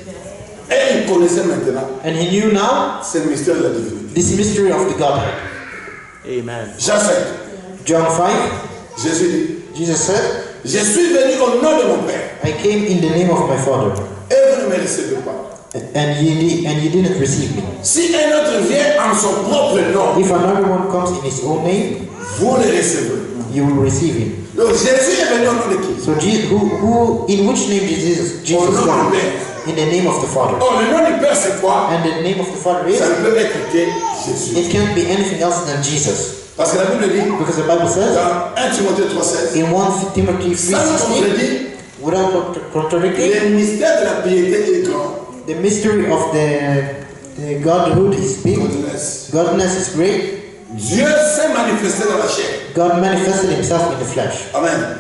Et il connaissait maintenant And he knew now ce mystère de la divinité. this mystery of the Godhead. Amen. Jean 5, John 5, Jésus dit, Jesus said, je suis venu au nom de mon Père I came in the name of my Father, et vous ne me recevez pas. and you didn't receive me. Si un autre vient en son propre nom, If another one comes in his own name, vous le recevez. you will receive him. Donc Jésus est venu au nom de qui? So in which name did Jesus Au nom du come? Père. In the name of the Father. Oh, le nom du Père c'est quoi? And the name of the Father Ça is, ne peut être que Jésus. it can't be anything else than Jesus. Parce que la Bible dit, Because the Bible says, dans 1 Timothée 3,16, in 1 Timothy sans 3:16, contredire, without contradicting, le mystère de la piété est grand. the mystery of the Godhood is big. Goodness. Godness is great. Dieu s'est manifesté dans la chair. God manifested himself in the flesh. Amen.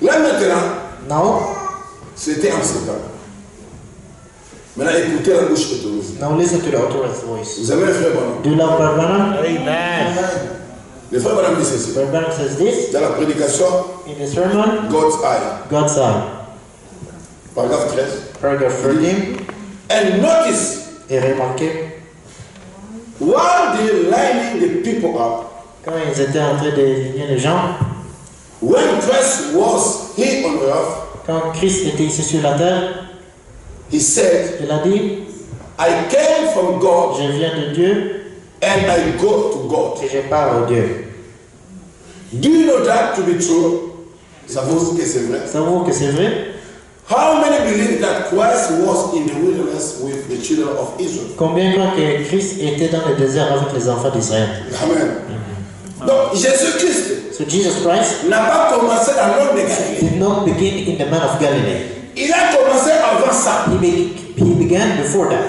Là maintenant, Now, c'était en ce temps. Maintenant, écoutez la bouche autorisée. now listen to the authorized voice. Vous avez le frère Branham. Do you love Brother Branham? Amen. Le frère Branham dit ceci. Brother Branham says this Dans la prédication, in the sermon, God's Eye, God's eye. paragraphe 13. Paragraph 13. And notice, Et remarquez, while they lining the people up, quand ils étaient en train d'éliminer les gens, when Christ was here on earth, quand Christ était ici sur la terre, he said, il a dit, I came from God je viens de Dieu and I go to God. et je pars au Dieu. Do you know that to be true? Savez-vous que c'est vrai? Savez-vous que c'est vrai? How many believe that Christ was in the wilderness with the children of Israel? Combien croient que Christ était dans le désert avec les enfants d'Israël? Amen. Donc Jésus-Christ So Jesus Christ n'a pas commencé dans l'homme de Galilée. did not begin in the man of Galilee. Il a commencé avant ça. He began before that.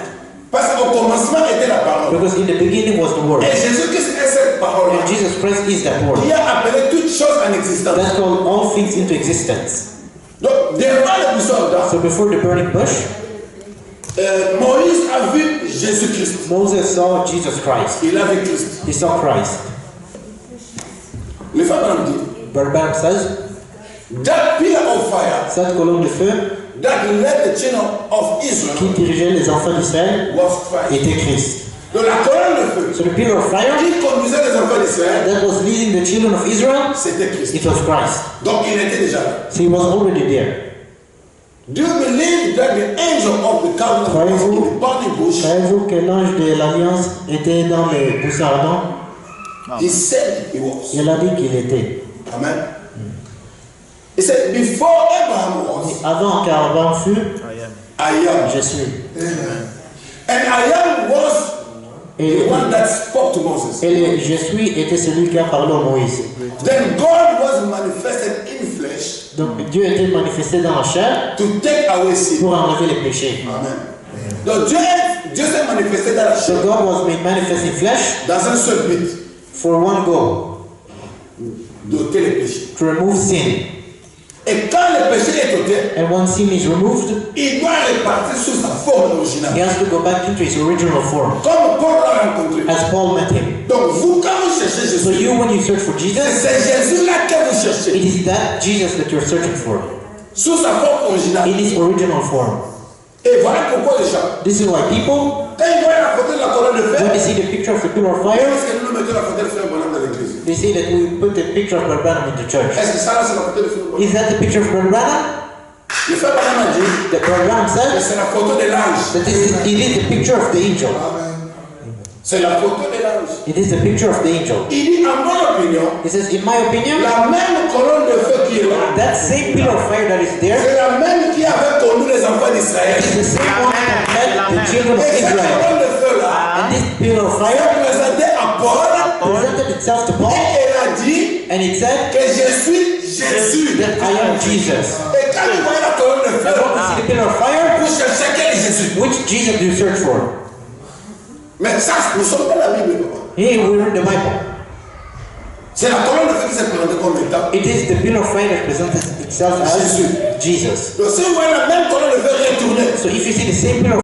Parce qu'au commencement était la parole. Because in the beginning was the Word. Et Jésus-Christ est cette parole And Jesus Christ is that Word. qui a appelé toutes choses en existence. That called all things into existence. Donc, devant le buisson ardent, So before the burning bush, Moïse a vu Jésus-Christ. Moses saw Jesus Christ. Il a vu Christ. He saw Christ. Le Pharaon dit, Barnabas says, that pillar of fire cette colonne de feu that led the children of qui Israel dirigeait les enfants d'Israël was Christ. était Christ. Donc la colonne de feu So the pillar of fire qui conduisait les enfants d'Israël, that was leading the children of Israel, c'était Christ. it was Christ. Donc il était déjà là. So he was already there. Do you believe that the angel of the covenant was in the burning bush? Savez-vous que l'ange de l'Alliance était dans les buissons ardents? He said he was. Il a dit qu'il était. Amen. He said, before Abraham was, Avant qu'Abraham fût, I am. je suis. And I am was Et, the one that spoke to Moses. et le je suis était celui qui a parlé à Moïse. Then God was manifested in flesh Donc Dieu était manifesté dans la chair to take away sin. pour enlever les péchés. Amen. Donc Dieu s'est manifesté dans la So chair God was made manifest in flesh dans un seul but, for one goal, d'ôter les péchés. to remove sin. Et quand le péché est ôté, And when sin is removed, il doit repartir sous sa forme he originale. has to go back into his original form, Comme Paul l'a rencontré. as Paul met him. Donc vous, quand vous cherchez So Jésus, you, when you search for Jesus, c'est Jésus-là que vous it cherchez. is that Jesus that you're searching for, Sous sa forme originale. in his original form. Et voilà pourquoi les gens, This is why people, quand ils voient la photo de la colonne de when fer, they see the picture of the pillar of est-ce fire, que nous mettons la photo de frère Bonhomme dans l'église? they say that we put the picture of Brother Branham in the church. Est-ce que ça, c'est la photo de frère Bonhomme? Is that the picture of Brother Branham? Le frère Bonhomme a dit The Brother Branham que said c'est la photo de l'ange. that it is the picture of the angel. C'est la photo de l'ange. It is the picture of the angel. Il dit, en mon opinion, He says, in my opinion, la même colonne de feu qui est là, that same pillar of fire that is there c'est la même qui avait conduit les enfants d'Israël. is the same one that led the children of Et cette Israel. colonne de feu là, And this pillar of fire elle présentait à Paul presented itself to Paul, et elle a dit and it said que je suis Jésus. that I am Jesus. Et quand vous voyez la colonne de feu, And when you see the pillar of fire, vous cherchez quel est Jésus. which Jesus do you search for? Mais ça, nous sommes dans la Bible. Here we read the Bible. C'est la colonne de feu qui s'est présentée comme état. It is the pillar of fire that presents itself as Jesus. Donc si vous voyez la même colonne de feu retournée, So if you see the same pillar of